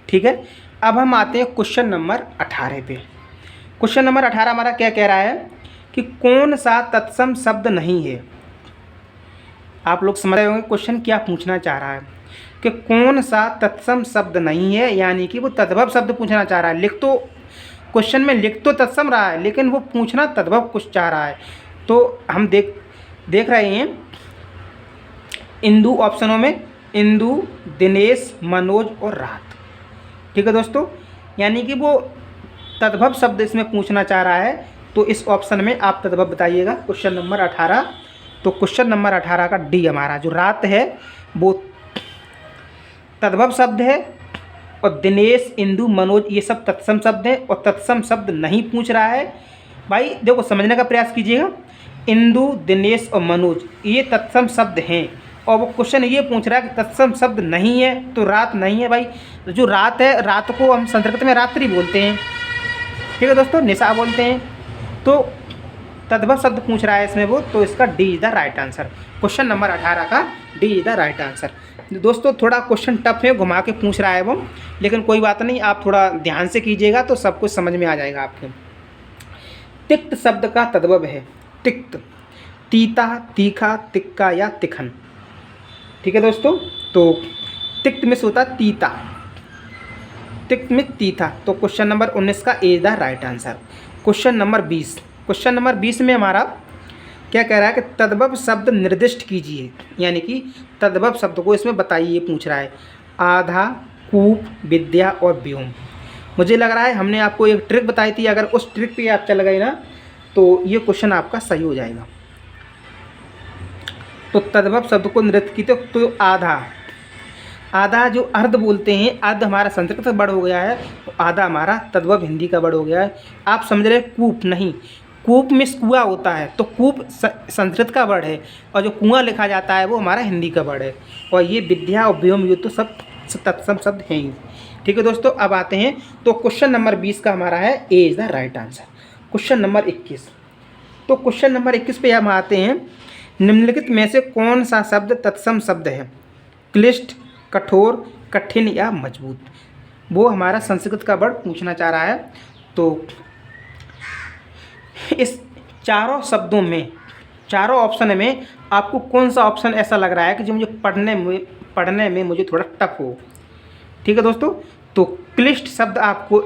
ठीक है, अब हम आते हैं क्वेश्चन नंबर 18 पे। क्वेश्चन नंबर 18 हमारा क्या कह रहा है कि कौन सा तत्सम शब्द नहीं है? आप लोग समझ रहे होंगे क्वेश्चन क्या पूछना चाह रहा है कि कौन सा तत्सम शब्द नहीं है, यानी कि वो तद्भव शब्द पूछना चाह रहा है। क्वेश्चन में लिख तो तत्सम रहा है, लेकिन वो पूछना तद्भव कुछ चाह रहा है। तो हम देख रहे हैं इंदु ऑप्शनों में, इंदु, दिनेश, मनोज और राहत। ठीक है दोस्तों, यानी कि वो तद्भव शब्द इसमें पूछना चाह रहा है, तो इस ऑप्शन में आप तद्भव बताइएगा क्वेश्चन नंबर 18। तो क्वेश्चन नंबर 18 का डी हमारा जो रात है वो तद्भव शब्द है, और दिनेश, इंदु, मनोज ये सब तत्सम शब्द हैं, और तत्सम शब्द नहीं पूछ रहा है। भाई देखो, समझने का प्रयास कीजिएगा, इंदु, दिनेश और मनोज ये तत्सम शब्द हैं, और वो क्वेश्चन ये पूछ रहा है कि तत्सम शब्द नहीं है, तो रात नहीं है। भाई जो रात है, रात को हम संस्कृत में रात्रि बोलते हैं। ठीक है दोस्तों, निशा बोलते हैं। तो तद्भव शब्द पूछ रहा है इसमें वो, तो इसका D is the right answer. Question number 18 का D is the right answer. दोस्तों थोड़ा क्वेश्चन टफ है, घुमा के पूछ रहा है वो, लेकिन कोई बात नहीं, आप थोड़ा ध्यान से कीजिएगा तो सब कुछ समझ में आ जाएगा आपके। तिक्त शब्द का तद्भव है तिक्त, तीता, तीखा, तिक्का या तिखन। ठीक है दोस्तों, तो तिक्त में से होता है तीता, तिक्त में तीता। तो क्वेश्चन नंबर 19 का A is the right answer. Question number 20 में हमारा क्या कह रहा है कि तद्भव शब्द निर्दिष्ट कीजिए, यानी कि तद्भव शब्द को इसमें बताइए पूछ रहा है। आधा, कूप, विद्या और व्योम। मुझे लग रहा है हमने आपको एक ट्रिक बताई थी, अगर उस ट्रिक पे आप चल गए ना तो ये क्वेश्चन आपका सही हो जाएगा। तो तद्भव शब्द को निर्दिष्ट कीजिए, तो आधा जो अर्ध बोलते हैं, अर्ध हमारा संस्कृत का वर्ड हो गया है, तो आधा हमारा तद्भव हिंदी का वर्ड हो गया है। आप समझ रहे कूप नहीं, कूप में कुआं होता है, तो कूप संस्कृत का वर्ड है, और जो कुआं लिखा जाता है वो हमारा हिंदी का वर्ड है। और ये विद्या और व्योम ये तो सब तत्सम शब्द हैं ही। ठीक है दोस्तों, अब आते हैं तो क्वेश्चन नंबर 20 का हमारा है A is the right answer. Question number 21, तो क्वेश्चन नंबर 21 पे हम आते हैं, निम्नलिखित में से कौन सा शब्द तत्सम शब्द है? क्लिष्ट, कठोर, कठिन या मजबूत। वो हमारा संस्कृत का वर्ड पूछना चाह रहा है। तो इस चारों शब्दों में, चारों ऑप्शन में आपको कौन सा ऑप्शन ऐसा लग रहा है कि जो मुझे पढ़ने में मुझे थोड़ा टफ हो? ठीक है दोस्तों, तो क्लिष्ट शब्द आपको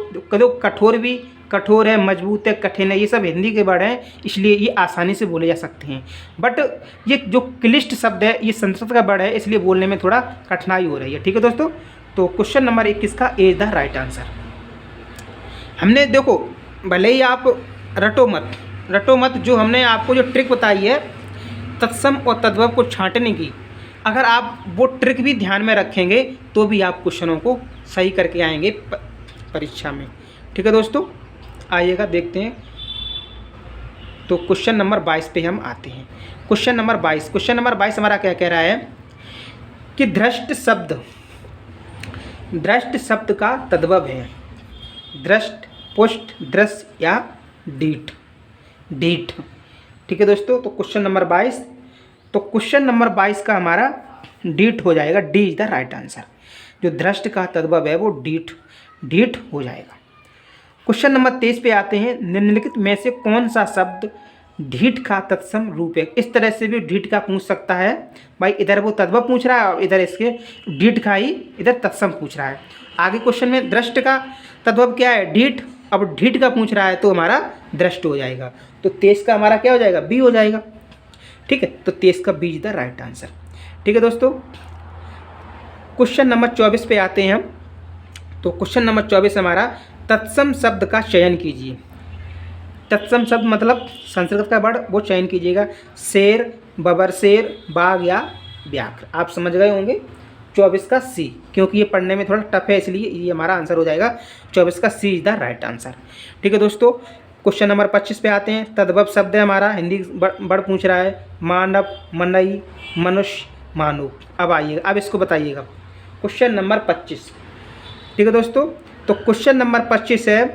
कठोर भी, कठोर है, मजबूत है, कठिन है, ये सब हिंदी के वर्ड हैं, इसलिए ये आसानी से बोले जा सकते हैं। बट ये जो क्लिष्ट शब्द है ये संस्कृत का वर्ड है, इसलिए बोलने में थोड़ा कठिनाई हो रही है। ठीक है दोस्तों, तो क्वेश्चन नंबर 21 का A is the right answer. हमने देखो, भले ही आप रटो मत, जो हमने आपको जो ट्रिक बताई है तत्सम और तद्भव को छांटने की, अगर आप वो ट्रिक भी ध्यान में रखेंगे तो भी आप क्वेश्चनों को सही करके आएंगे परीक्षा में। ठीक है दोस्तों, आइएगा देखते हैं। तो क्वेश्चन नंबर 22 पे हम आते हैं। क्वेश्चन नंबर 22 हमारा क्या कह रहा है कि दृष्ट शब्द का तद्भव है दृष्ट, पुष्ट, दृश्य या डीठ। ठीक है दोस्तों, तो क्वेश्चन नंबर 22 का हमारा डीठ हो जाएगा, D is the right answer. जो दृष्ट का तद्भव है वो डीठ हो जाएगा। क्वेश्चन नंबर 23 पे आते हैं, निम्नलिखित में से कौन सा शब्द ढीठ का तत्सम रूप है? इस तरह से भी ढीठ का पूछ सकता है भाई, इधर वो तद्भव पूछ रहा है और इधर इसके ढीठ का ही इधर तत्सम पूछ रहा है। आगे क्वेश्चन में दृष्ट का तद्भव क्या है? ढीठ। अब ढीठ का पूछ रहा है तो हमारा दृष्ट हो जाएगा, तो 23 का हमारा क्या हो जाएगा? बी हो जाएगा। ठीक है, तो 23 का B is the right answer. ठीक है दोस्तों, क्वेश्चन नंबर 24 पे आते हैं हम। तो क्वेश्चन नंबर 24 हमारा तत्सम शब्द का चयन कीजिए। तत्सम शब्द मतलब संस्कृत का वर्ड वो चयन कीजिएगा, शेर, बबरशेर, बाघ या व्याघ्र। आप समझ गए होंगे। 24 का सी, क्योंकि ये पढ़ने में थोड़ा टफ है इसलिए ये हमारा आंसर हो जाएगा 24 का C is the right answer. ठीक है दोस्तों, क्वेश्चन नंबर 25 पे आते हैं। तद्भव शब्द है हमारा, हिंदी वर्ड पूछ रहा है, मानव, मनई, मनुष्य, मानव। अब आइएगा, अब इसको बताइएगा। Question number 25। ठीक है दोस्तों, तो क्वेश्चन नंबर 25 है,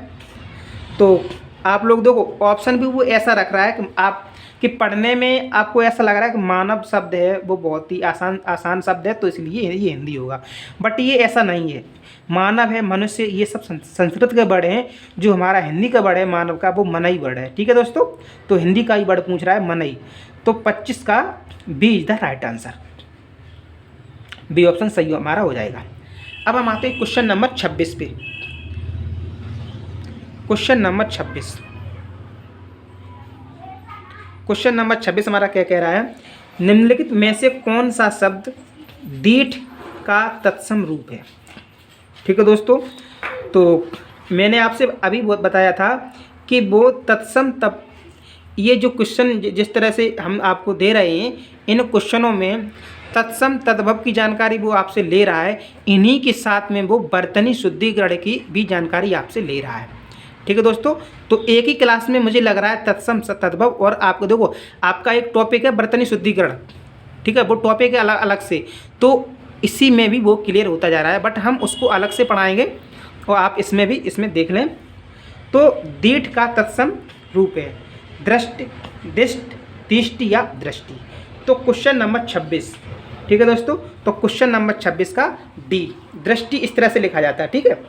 तो आप लोग देखो ऑप्शन भी वो ऐसा रख रहा है कि आप कि पढ़ने में आपको ऐसा लग रहा है कि मानव शब्द है वो बहुत ही आसान शब्द है, तो इसलिए ये हिंदी होगा, बट ये ऐसा नहीं है। मानव है, मनुष्य, ये सब संस्कृत के वर्ड हैं। जो हमारा हिंदी का वर्ड है मानव का, वो मनई वर्ड है। ठीक है दोस्तों, तो हिंदी का ही वर्ड पूछ रहा है मनई, तो 25 का B is the right answer. B option सही हमारा हो जाएगा। अब हम आते हैं क्वेश्चन नंबर 26 पे। क्वेश्चन नंबर 26, क्वेश्चन नंबर 26 हमारा क्या कह रहा है, निम्नलिखित में से कौन सा शब्द दीठ का तत्सम रूप है। ठीक है दोस्तों, तो मैंने आपसे अभी बहुत बताया था कि वो तत्सम तब, ये जो क्वेश्चन जिस तरह से हम आपको दे रहे हैं, इन क्वेश्चनों में तत्सम तद्भव की जानकारी वो आपसे ले रहा है, इन्हीं के साथ में वो बर्तनी शुद्धिकरण की भी जानकारी आपसे ले रहा है। ठीक है दोस्तों, तो एक ही क्लास में मुझे लग रहा है तत्सम तद्भव, और आपको देखो आपका एक टॉपिक है बर्तनी शुद्धिकरण, ठीक है, वो टॉपिक है अलग अलग से, तो इसी में भी वो क्लियर होता जा रहा है, बट हम उसको अलग से पढ़ाएंगे और आप इसमें भी इसमें देख लें। तो दीठ का तत्सम रूप है दृष्टि, दिष्ट, दिष्टि या दृष्टि। तो क्वेश्चन नंबर 26, ठीक है दोस्तों, तो क्वेश्चन नंबर 26 का डी, दृष्टि इस तरह से लिखा जाता है। ठीक है,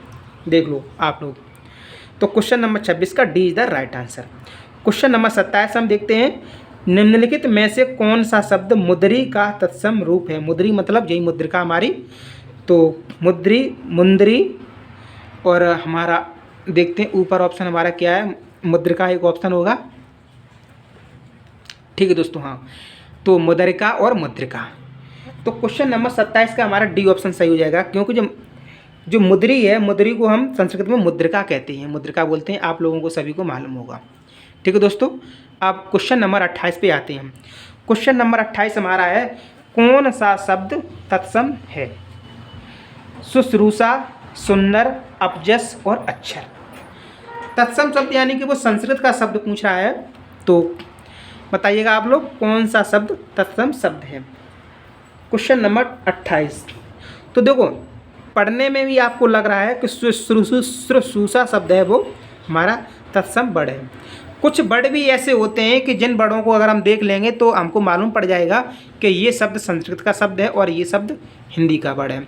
देख लो आप लोग, तो क्वेश्चन नंबर 26 का D is the right answer. Question number 27 हम देखते हैं, निम्नलिखित में से कौन सा शब्द मुद्री का तत्सम रूप है। मुद्री मतलब यही मुद्रिका हमारी, तो मुद्री, मुंदरी, और हमारा देखते हैं ऊपर ऑप्शन हमारा क्या है, मुद्रिका एक ऑप्शन होगा। ठीक है दोस्तों, हाँ, तो मुद्रिका और मुद्रिका। तो क्वेश्चन नंबर 27 का हमारा डी ऑप्शन सही हो जाएगा, क्योंकि जो मुद्री है, मुद्री को हम संस्कृत में मुद्रिका कहते हैं, मुद्रिका बोलते हैं, आप लोगों को सभी को मालूम होगा। ठीक है दोस्तों, अब क्वेश्चन नंबर 28 पे आते हैं। क्वेश्चन नंबर 28 हमारा है, कौन सा शब्द तत्सम है। शुश्रूषा, सुंदर, अपजस और अक्षर। तत्सम शब्द यानी कि वो संस्कृत का शब्द पूछ रहा है, तो बताइएगा आप लोग कौन सा शब्द तत्सम शब्द है। क्वेश्चन नंबर 28, तो देखो पढ़ने में भी आपको लग रहा है कि शुश्रूषा शब्द है वो हमारा तत्सम वर्ड है। कुछ वर्ड भी ऐसे होते हैं कि जिन वर्डों को अगर हम देख लेंगे तो हमको मालूम पड़ जाएगा कि ये शब्द संस्कृत का शब्द है और ये शब्द हिंदी का वर्ड है।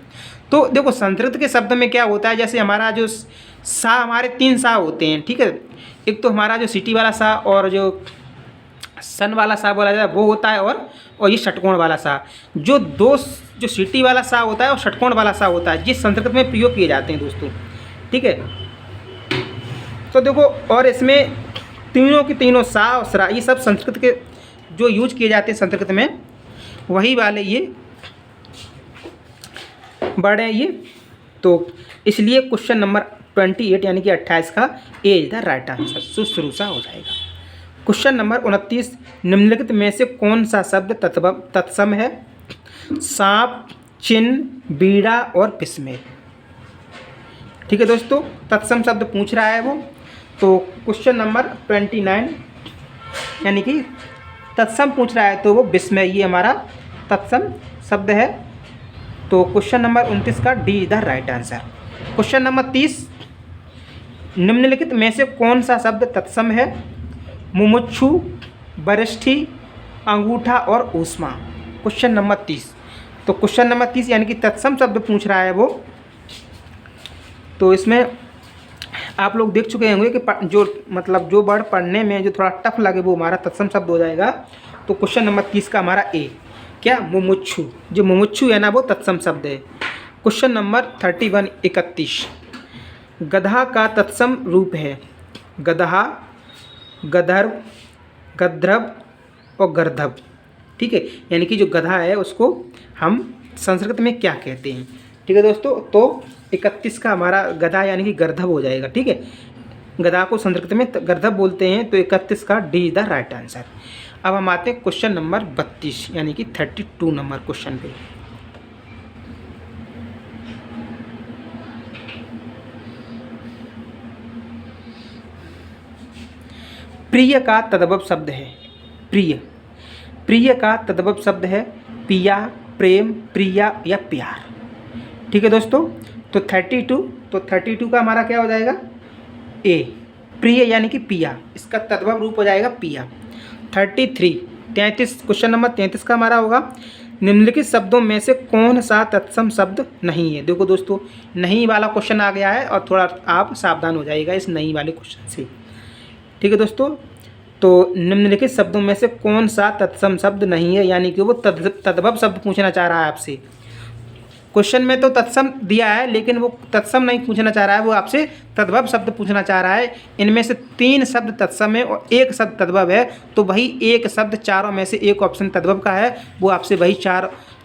तो देखो संस्कृत के शब्द में क्या होता है, जैसे हमारा जो सा, हमारे 3 सा होते हैं। ठीक है, एक तो हमारा जो सिटी वाला सा और जो सन वाला सा बोला जाता है वो होता है, और ये षटकोण वाला सा। जो सिटी वाला सा होता है और षटकोण वाला सा होता है, जिस संस्कृत में प्रयोग किए जाते हैं दोस्तों। ठीक है, तो देखो, और इसमें तीनों की तीनों सा और सरा, ये सब संस्कृत के जो यूज किए जाते हैं संस्कृत में, वही वाले ये वर्ड है ये। तो इसलिए क्वेश्चन नंबर 28 यानी कि 28 का A is the right answer, शुश्रूषा हो जाएगा। क्वेश्चन नंबर 29, निम्नलिखित में से कौन सा शब्द तत्सम है। सांप, चिन्ह, बीड़ा और विस्मय। ठीक है दोस्तों, तत्सम शब्द पूछ रहा है वो। तो क्वेश्चन नंबर 29 यानी कि तत्सम पूछ रहा है, तो वो विस्मय, ये हमारा तत्सम शब्द है। तो क्वेश्चन नंबर 29 का D is the right answer. Question number 30, निम्नलिखित में से कौन सा शब्द तत्सम है। मुमुक्षु, वरिष्ठी, अंगूठा और ऊष्मा। क्वेश्चन नंबर 30, तो क्वेश्चन नंबर 30 यानी कि तत्सम शब्द पूछ रहा है वो। तो इसमें आप लोग देख चुके होंगे कि जो वर्ड पढ़ने में जो थोड़ा टफ लगे वो हमारा तत्सम शब्द हो जाएगा। तो क्वेश्चन नंबर 30 का हमारा ए, क्या, मुमुक्षु। जो मुमुक्षु है ना वो तत्सम शब्द है। क्वेश्चन नंबर 31, गधा का तत्सम रूप है। गधा, गधर्व, गद्रव और गर्धव। ठीक है, यानी कि जो गधा है उसको हम संस्कृत में क्या कहते हैं। ठीक है दोस्तों, तो 31 का हमारा गधा यानी कि गर्धव हो जाएगा। ठीक है, गधा को संस्कृत में गर्दभ बोलते हैं। तो 31 का D is the right answer. अब हम आते हैं क्वेश्चन नंबर 32 यानी कि 32 नंबर क्वेश्चन पे। प्रिय का तद्भव शब्द है, प्रिय, प्रिय का तद्भव शब्द है पिया, प्रेम, प्रिया या प्यार। ठीक है दोस्तों, तो 32 का हमारा क्या हो जाएगा ए, प्रिय यानी कि पिया, इसका तद्भव रूप हो जाएगा पिया। 33 क्वेश्चन नंबर 33 का हमारा होगा निम्नलिखित शब्दों में से कौन सा तत्सम शब्द नहीं है। देखो दोस्तों, नहीं वाला क्वेश्चन आ गया है और थोड़ा आप सावधान हो जाइएगा इस नहीं वाले क्वेश्चन से। ठीक है दोस्तों, तो निम्नलिखित शब्दों में से कौन सा तत्सम शब्द नहीं है, यानी कि वो तद्भव शब्द पूछना चाह रहा है आपसे। क्वेश्चन में तो तत्सम दिया है लेकिन वो तत्सम नहीं पूछना चाह रहा है, वो आपसे तद्भव शब्द पूछना चाह रहा है। इनमें से 3 शब्द तत्सम है और 1 शब्द तद्भव है, तो वही एक शब्द चारों में से एक ऑप्शन तद्भव का है, वो आपसे वही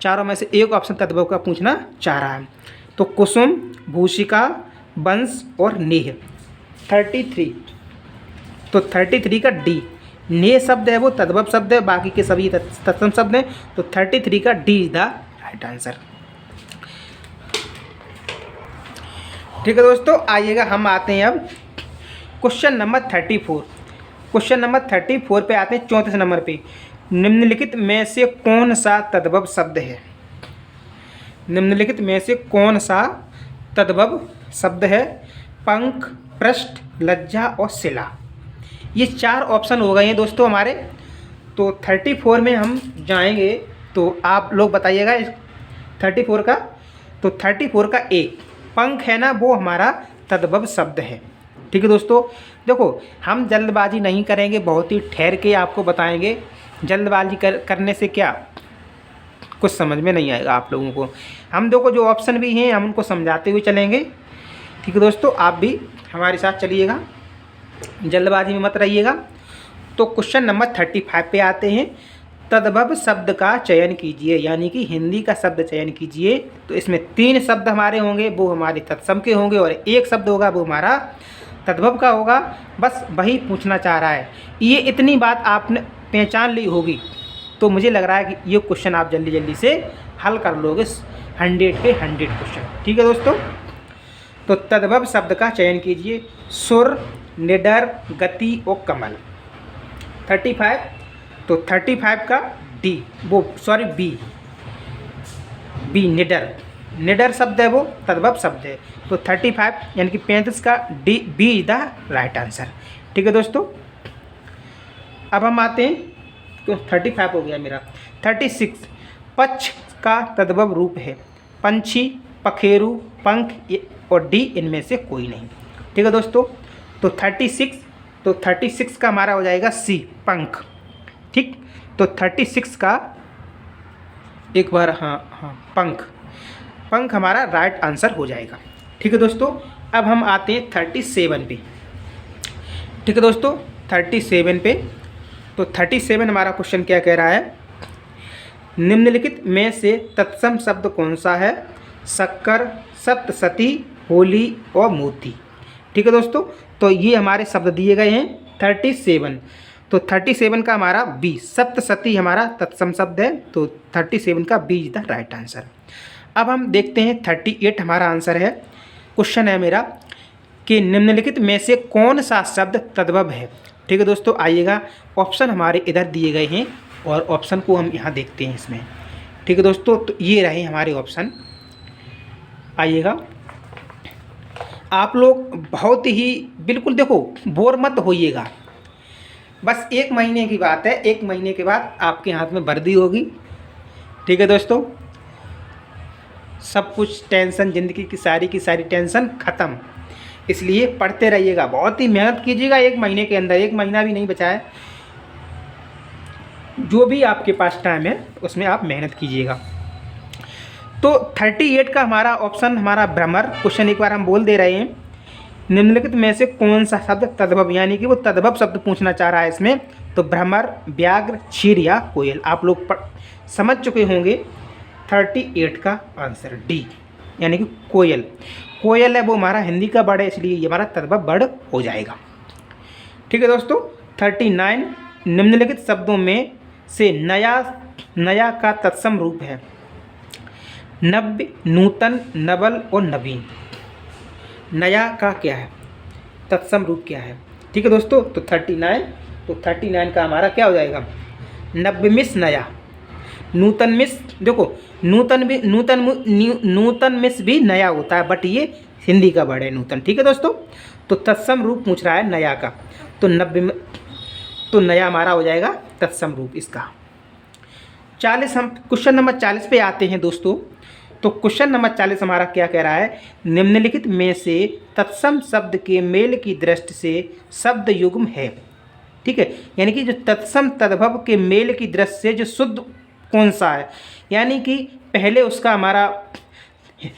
चारों में से एक ऑप्शन तद्भव का पूछना चाह रहा है। तो कुसुम, भूषिका, वंश और नेह। 33, तो 33 का डी, नेह शब्द है वो तद्भव शब्द है, बाकी के सभी तत्सम शब्द हैं। तो 33 का D is the right answer. ठीक है दोस्तों, आइएगा हम आते हैं अब क्वेश्चन नंबर 34। क्वेश्चन नंबर 34 पे आते हैं 34 नंबर पे। निम्नलिखित में से कौन सा तद्भव शब्द है, निम्नलिखित में से कौन सा तद्भव शब्द है पंख, पृष्ठ, लज्जा और शिला। ये 4 ऑप्शन हो गए हैं दोस्तों हमारे। तो 34 में हम जाएंगे, तो आप लोग बताइएगा 34 का। तो 34 का ए, पंख है ना, वो हमारा तद्भव शब्द है। ठीक है दोस्तों, देखो हम जल्दबाजी नहीं करेंगे, बहुत ही ठहर के आपको बताएंगे। जल्दबाजी करने से क्या कुछ समझ में नहीं आएगा आप लोगों को। हम देखो जो ऑप्शन भी हैं हम उनको समझाते हुए चलेंगे। ठीक है दोस्तों, आप भी हमारे साथ चलिएगा, जल्दबाजी में मत रहिएगा। तो क्वेश्चन नंबर 35 पे आते हैं। तद्भव शब्द का चयन कीजिए, यानी कि हिंदी का शब्द चयन कीजिए। तो इसमें 3 शब्द हमारे होंगे, वो हमारे तत्सम के होंगे, और 1 शब्द होगा वो हमारा तद्भव का होगा। बस वही पूछना चाह रहा है। ये इतनी बात आपने पहचान ली होगी, तो मुझे लग रहा है कि ये क्वेश्चन आप जल्दी जल्दी से हल कर लोगे 100 के 100 क्वेश्चन। ठीक है दोस्तों, तो तद्भव शब्द का चयन कीजिए। सुर, निडर, गति और कमल। 35, तो 35 का डी, वो सॉरी बी निडर, निडर शब्द है वो तद्भव शब्द है। तो 35 यानी कि 35 का D, B is the right answer. ठीक है दोस्तों, अब हम आते हैं, तो 35 हो गया मेरा। 36, पक्ष का तद्भव रूप है पंछी, पखेरु, पंख और डी इनमें से कोई नहीं। ठीक है दोस्तों, तो 36 का हमारा हो जाएगा सी, पंख। ठीक, तो 36 का एक बार हाँ पंख हमारा राइट आंसर हो जाएगा। ठीक है दोस्तों, अब हम आते हैं 37 पे। ठीक है दोस्तों, 37 पे, तो 37 हमारा क्वेश्चन क्या कह रहा है, निम्नलिखित में से तत्सम शब्द कौन सा है, शक्कर, सप्तशती, होली और मोती। ठीक है दोस्तों, तो ये हमारे शब्द दिए गए हैं 37। तो 37 का हमारा बी, सप्तशती हमारा तत्सम शब्द है। तो 37 का B is the right answer. अब हम देखते हैं 38 हमारा आंसर है। क्वेश्चन है मेरा कि निम्नलिखित में से कौन सा शब्द तद्भव है। ठीक है दोस्तों, आइएगा, ऑप्शन हमारे इधर दिए गए हैं और ऑप्शन को हम यहाँ देखते हैं इसमें। ठीक है दोस्तों, तो ये रहे हमारे ऑप्शन। आइएगा, आप लोग बहुत ही बिल्कुल देखो बोर मत होइएगा। बस 1 महीने की बात है, 1 महीने के बाद आपके हाथ में वर्दी होगी। ठीक है दोस्तों, सब कुछ टेंशन, ज़िंदगी की सारी टेंशन ख़त्म। इसलिए पढ़ते रहिएगा, बहुत ही मेहनत कीजिएगा 1 महीने के अंदर। 1 महीना भी नहीं बचा है, जो भी आपके पास टाइम है उसमें आप मेहनत कीजिएगा। तो 38 का हमारा ऑप्शन हमारा भ्रमर। क्वेश्चन एक बार हम बोल दे रहे हैं, निम्नलिखित में से कौन सा शब्द तद्भव, यानी कि वो तद्भव शब्द पूछना चाह रहा है इसमें। तो भ्रमर, व्याघ्र, क्षीर या कोयल। आप लोग समझ चुके होंगे 38 का आंसर डी, यानी कि कोयल। कोयल है वो हमारा हिंदी का वर्ड है, इसलिए ये हमारा तद्भव वर्ड हो जाएगा। ठीक है दोस्तों। 39 निम्नलिखित शब्दों में से नया का तत्सम रूप है। नव्य, नूतन, नवल और नवीन। नया का क्या है, तत्सम रूप क्या है? ठीक है दोस्तों, तो 39 का हमारा क्या हो जाएगा? नव्य मिस नया, नूतन मिस, देखो नूतन मिस भी नया होता है, बट ये हिंदी का वर्ड है नूतन। ठीक है दोस्तों, तो तत्सम रूप पूछ रहा है नया का, तो नया हमारा हो जाएगा तत्सम रूप इसका। 40 हम क्वेश्चन नंबर 40 पे आते हैं दोस्तों। तो क्वेश्चन नंबर 40 हमारा क्या कह रहा है? निम्नलिखित में से तत्सम शब्द के मेल की दृष्टि से शब्द युग्म है। ठीक है, यानी कि जो तत्सम तद्भव के मेल की दृष्टि से जो शुद्ध कौन सा है, यानी कि पहले उसका हमारा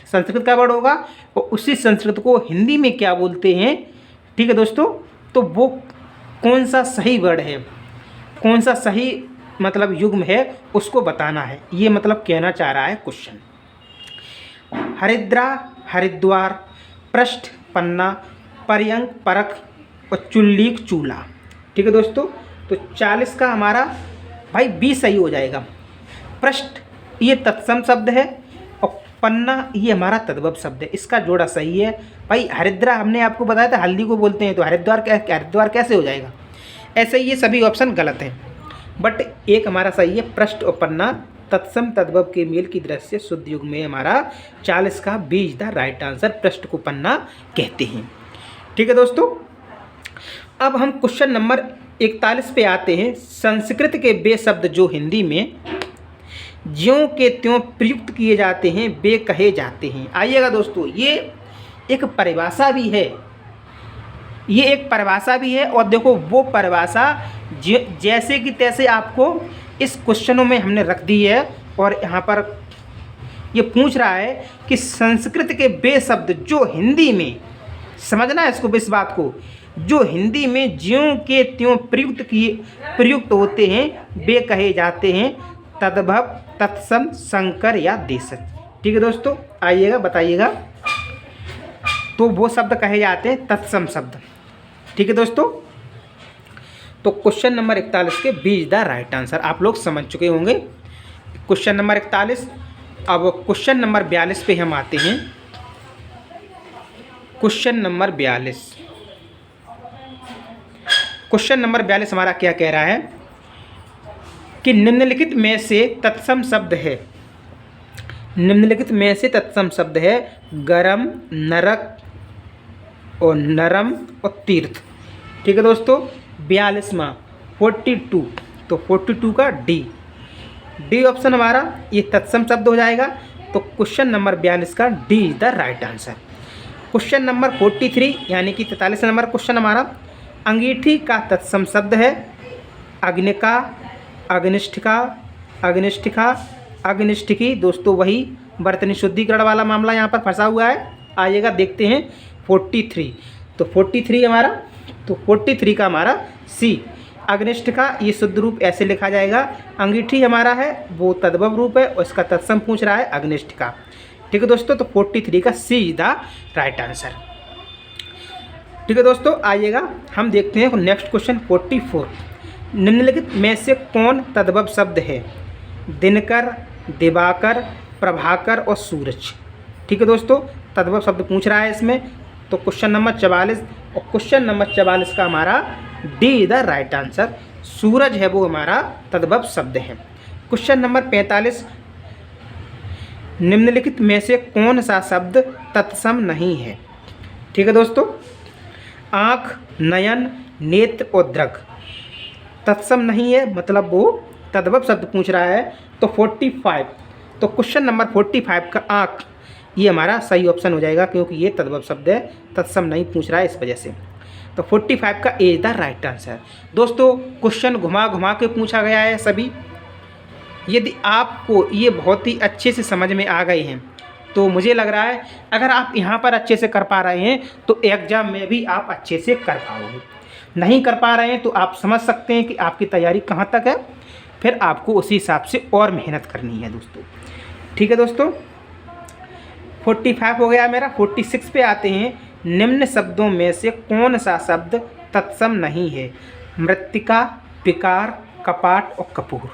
संस्कृत का वर्ड होगा और उसी संस्कृत को हिंदी में क्या बोलते हैं। ठीक है दोस्तों, तो वो कौन सा सही वर्ड है, कौन सा सही मतलब युग्म है, उसको बताना है। ये मतलब कहना चाह रहा है क्वेश्चन। हरिद्रा, हरिद्वार, पृष्ठ, पन्ना, पर्यंक, परख और चुल्लीक, चूल्हा। ठीक है दोस्तों, तो 40 का हमारा भाई 20 सही हो जाएगा। पृष्ठ ये तत्सम शब्द है और पन्ना ये हमारा तद्भव शब्द है, इसका जोड़ा सही है। भाई हरिद्रा हमने आपको बताया था हल्दी को बोलते हैं, तो हरिद्वार कैसे हो जाएगा? ऐसे ये सभी ऑप्शन गलत हैं, बट एक हमारा सही है। पृष्ठ और पन्ना तत्सम तद्भव के मेल की दृष्टि से शुद्ध युग में हमारा 40 का B is the right answer. पृष्ठ को पन्ना कहते हैं। ठीक है दोस्तों, अब हम क्वेश्चन नंबर 41 पे आते हैं। संस्कृत के वे शब्द जो हिंदी में ज्यों के त्यों प्रयुक्त किए जाते हैं वे कहे जाते हैं। आइएगा दोस्तों, ये एक परिभाषा भी है, ये एक परिभाषा भी है। और देखो वो परिभाषा जैसे कि तैसे आपको इस क्वेश्चनों में हमने रख दी है। और यहाँ पर ये पूछ रहा है कि संस्कृत के वे शब्द जो हिंदी में, समझना है इसको, इस बात को, जो हिंदी में ज्यों के त्यों प्रयुक्त होते हैं वे कहे जाते हैं तद्भव, तत्सम, संकर या देशज। ठीक है दोस्तों, आइएगा बताइएगा। तो वो शब्द कहे जाते हैं तत्सम शब्द। ठीक है दोस्तों, तो क्वेश्चन नंबर 41 के B is the right answer आप लोग समझ चुके होंगे। Question number 41। अब क्वेश्चन नंबर 42 पे हम आते हैं। क्वेश्चन नंबर 42 हमारा क्या कह रहा है कि निम्नलिखित में से तत्सम शब्द है, निम्नलिखित में से तत्सम शब्द है गरम, नरक और नरम और तीर्थ। ठीक है दोस्तों, 42वां 42, तो 42 का डी ऑप्शन हमारा ये तत्सम शब्द हो जाएगा। तो क्वेश्चन नंबर 42 का D is the right answer. Question number 43 यानी कि 43 नंबर क्वेश्चन हमारा, अंगीठी का तत्सम शब्द है अग्निका, अग्निष्ठिका, अग्निष्ठिका, अग्निष्ठिकी। दोस्तों वही बर्तनी शुद्धिकरण वाला मामला यहाँ पर फंसा हुआ है। आइएगा देखते हैं 43, तो 43 हमारा, तो 43 का हमारा सी अग्निष्ठिका, ये शुद्ध रूप ऐसे लिखा जाएगा। अंगीठी हमारा है वो तद्भव रूप है और इसका तत्सम पूछ रहा है अग्निष्ठिका। ठीक है दोस्तों, तो 43 का C is the right answer. ठीक है दोस्तों, आइएगा हम देखते हैं नेक्स्ट क्वेश्चन 44। निम्नलिखित में से कौन तद्भव शब्द है? दिनकर, दिवाकर, प्रभाकर और सूरज। ठीक है दोस्तों, तद्भव शब्द पूछ रहा है इसमें। तो क्वेश्चन नंबर 44 और क्वेश्चन नंबर 44 का हमारा D is the right answer. सूरज है वो हमारा तद्भव शब्द है। क्वेश्चन नंबर 45, निम्नलिखित में से कौन सा शब्द तत्सम नहीं है? ठीक है दोस्तों, आँख, नयन, नेत्र और दृग तत्सम नहीं है, मतलब वो तद्भव शब्द पूछ रहा है। तो 45, तो क्वेश्चन नंबर 45 का आँख ये हमारा सही ऑप्शन हो जाएगा, क्योंकि ये तद्भव शब्द है, तत्सम नहीं पूछ रहा है इस वजह से। तो 45 का A is the right answer. दोस्तों क्वेश्चन घुमा घुमा के पूछा गया है सभी। यदि आपको ये बहुत ही अच्छे से समझ में आ गए हैं तो मुझे लग रहा है अगर आप यहाँ पर अच्छे से कर पा रहे हैं तो एग्जाम में भी आप अच्छे से कर पाओगे। नहीं कर पा रहे हैं तो आप समझ सकते हैं कि आपकी तैयारी कहाँ तक है, फिर आपको उसी हिसाब से और मेहनत करनी है दोस्तों। ठीक है दोस्तों, 45 हो गया मेरा। 46 पे आते हैं। निम्न शब्दों में से कौन सा शब्द तत्सम नहीं है। मृत्तिका, विकार, कपाट और कपूर।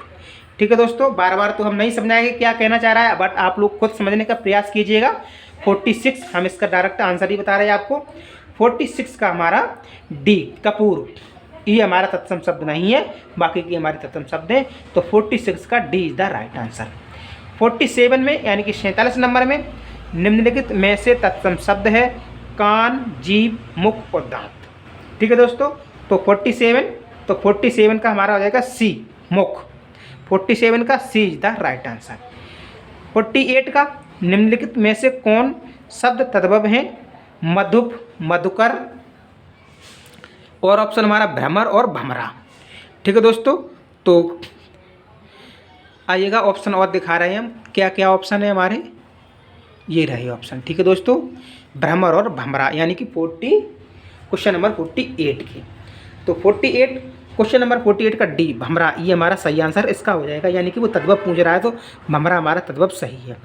ठीक है दोस्तों, बार बार तो हम नहीं समझाएंगे क्या कहना चाह रहा है, बट आप लोग खुद समझने का प्रयास कीजिएगा। 46 हम इसका डायरेक्ट आंसर ही बता रहे हैं आपको। 46 का हमारा डी कपूर, ये हमारा तत्सम शब्द नहीं है, बाकी की हमारे तत्सम शब्द हैं। तो 46 का D is the right answer. 47 में यानी कि 47 नंबर में निम्नलिखित में से तत्सम शब्द है कान, जीभ, मुख और दांत। ठीक है दोस्तों, तो 47 का हमारा हो जाएगा सी मुख। 47 का C is the right answer. 48 का निम्नलिखित में से कौन शब्द तद्भव हैं मधुप, मधुकर और ऑप्शन हमारा भ्रमर और भमरा। ठीक है दोस्तों, तो आइएगा ऑप्शन और दिखा रहे हैं हम, क्या क्या ऑप्शन है हमारे, ये रहे ऑप्शन। ठीक है दोस्तों, भ्रमर और भमरा यानी कि क्वेश्चन नंबर 48 की। तो 48 क्वेश्चन नंबर 48 का डी भमरा, ये हमारा सही आंसर इसका हो जाएगा, यानी कि वो तद्भव पूछ रहा है तो भमरा हमारा तद्भव सही है।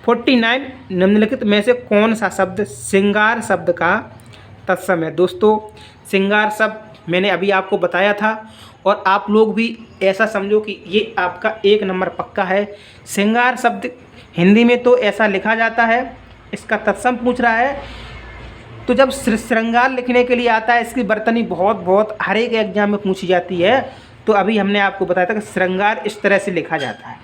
49 निम्नलिखित में से कौन सा शब्द श्रृंगार शब्द का तत्सम है। दोस्तों, श्रृंगार शब्द मैंने अभी आपको बताया था, और आप लोग भी ऐसा समझो कि ये आपका 1 नंबर पक्का है। श्रृंगार शब्द हिंदी में तो ऐसा लिखा जाता है, इसका तत्सम पूछ रहा है, तो जब श्रृंगार लिखने के लिए आता है इसकी बर्तनी बहुत हर एक एग्जाम में पूछी जाती है। तो अभी हमने आपको बताया था कि श्रृंगार इस तरह से लिखा जाता है,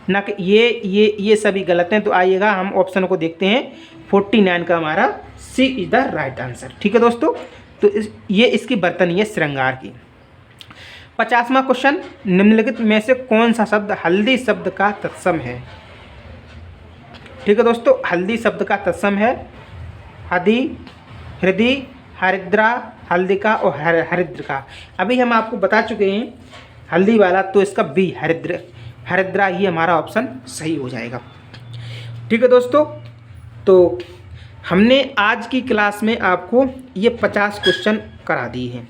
ना कि ये सभी गलत हैं। तो आइएगा हम ऑप्शन को देखते हैं। 49 का हमारा सी इज द राइट आंसर। ठीक है दोस्तों, तो ये इसकी बर्तनी है श्रृंगार की। 50वां क्वेश्चन, निम्नलिखित में से कौन सा शब्द हल्दी शब्द का तत्सम है। ठीक है दोस्तों, हल्दी शब्द का तत्सम है हदी, हृदय, हरिद्रा, हल्दिका और हरिद्रका। अभी हम आपको बता चुके हैं हल्दी वाला, तो इसका बी हरिद्रा ही हमारा ऑप्शन सही हो जाएगा। ठीक है दोस्तों, तो हमने आज की क्लास में आपको ये 50 क्वेश्चन करा दिए हैं,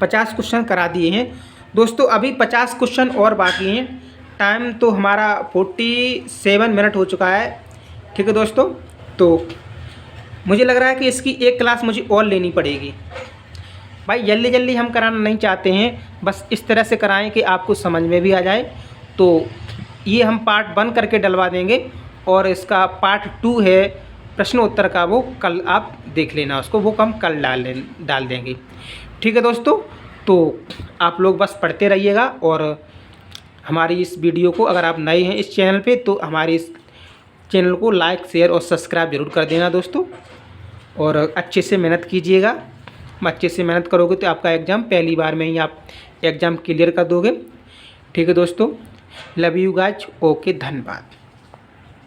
50 क्वेश्चन करा दिए हैं दोस्तों। अभी 50 क्वेश्चन और बाकी हैं। टाइम तो हमारा 47 मिनट हो चुका है। ठीक है दोस्तों, तो मुझे लग रहा है कि इसकी एक क्लास मुझे और लेनी पड़ेगी। भाई जल्दी हम कराना नहीं चाहते हैं, बस इस तरह से कराएं कि आपको समझ में भी आ जाए। तो ये हम पार्ट 1 करके डलवा देंगे, और इसका पार्ट 2 है प्रश्न उत्तर का, वो कल आप देख लेना उसको, वो हम कल डाल देंगे। ठीक है दोस्तों, तो आप लोग बस पढ़ते रहिएगा, और हमारी इस वीडियो को अगर आप नए हैं इस चैनल पे तो हमारे इस चैनल को लाइक, शेयर और सब्सक्राइब जरूर कर देना दोस्तों। और अच्छे से मेहनत कीजिएगा, अच्छे से मेहनत करोगे तो आपका एग्ज़ाम पहली बार में ही आप एग्ज़ाम क्लियर कर दोगे। ठीक है दोस्तों, लव यू गाइज, ओके, धन्यवाद।